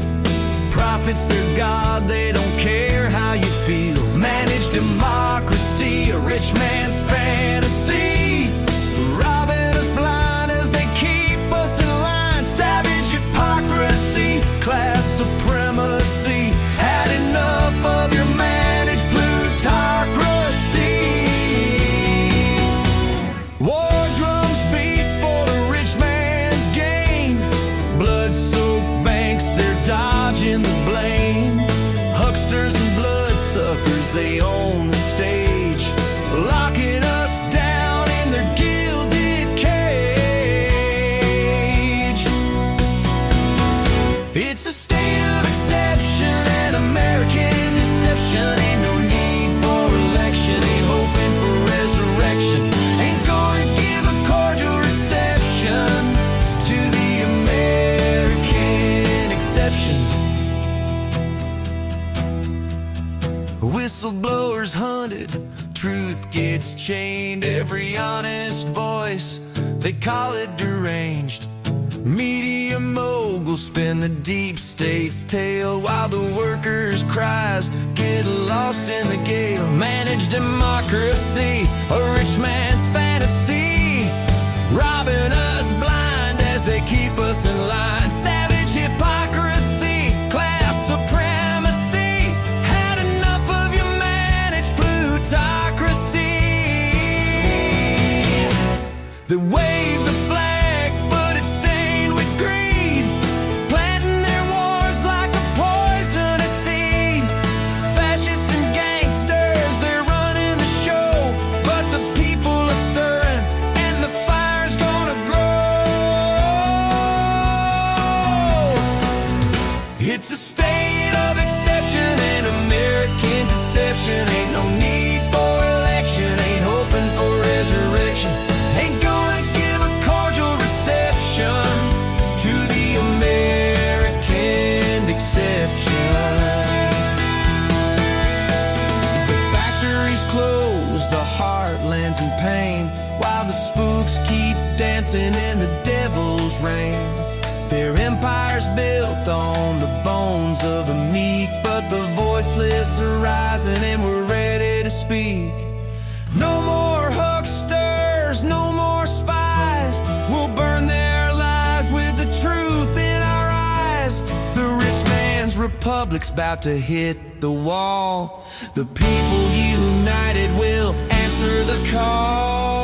Profits their god, they don't care how you feel. Managed democracy, a rich man's fantasy, robbing us blind as they keep us in line. Savage hypocrisy, class supremacy, had enough of your managed plutocracy. War drums beat for the rich man's gain. Blood-soaked banks, they're dodging the blame. Hucksters and bloodsuckers, they own the stage, locking us down in their gilded cage. It's a state of exception and American deception. Ain't no need for election, ain't hoping for resurrection. Ain't gonna give a cordial reception to the American exception. Whistleblowers hunted, truth gets chained. Every honest voice, they call it deranged. Media moguls spin the deep state's tale, while the workers' cries get lost in the gale. Managed democracy, a rich man's fantasy, robbing us blind as they keep us in line. Savage hypocrisy, class supremacy, had enough of your managed plutocracy. They wave the flag, but it's stained with green. folks keep dancing in the devil's rain. Their empire's built on the bones of the meek, but the voiceless are rising and we're ready to speak. No more hucksters, no more spies. We'll burn their lives with the truth in our eyes. The rich man's republic's about to hit the wall. The people united will answer the call.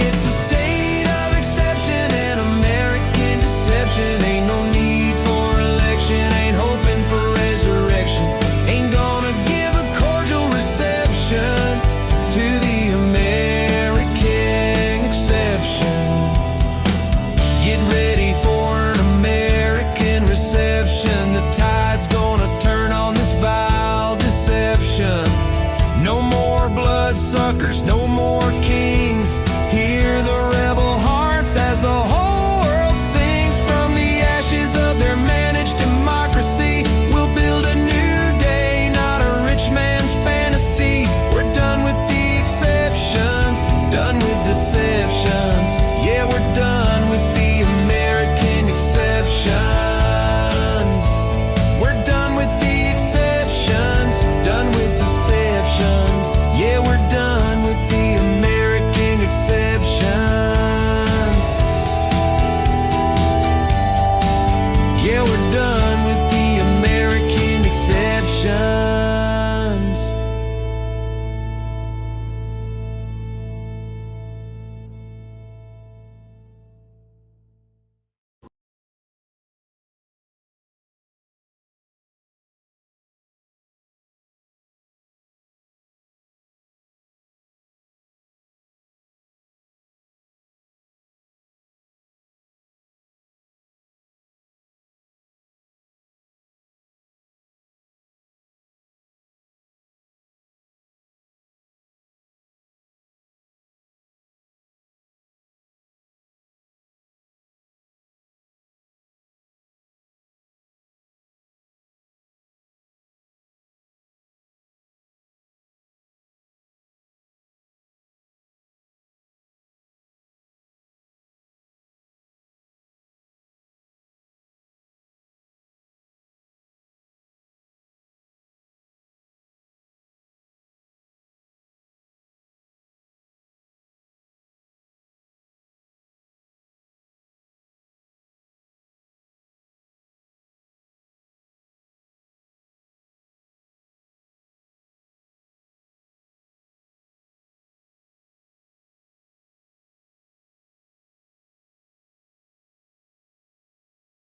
It's a state of exception and American deception. Ain't no need for election, ain't hoping for resurrection. Ain't gonna give a cordial reception to the American exception. Get ready for an American reception. The tide's gonna turn on this vile deception. No more bloodsuckers, no more kings.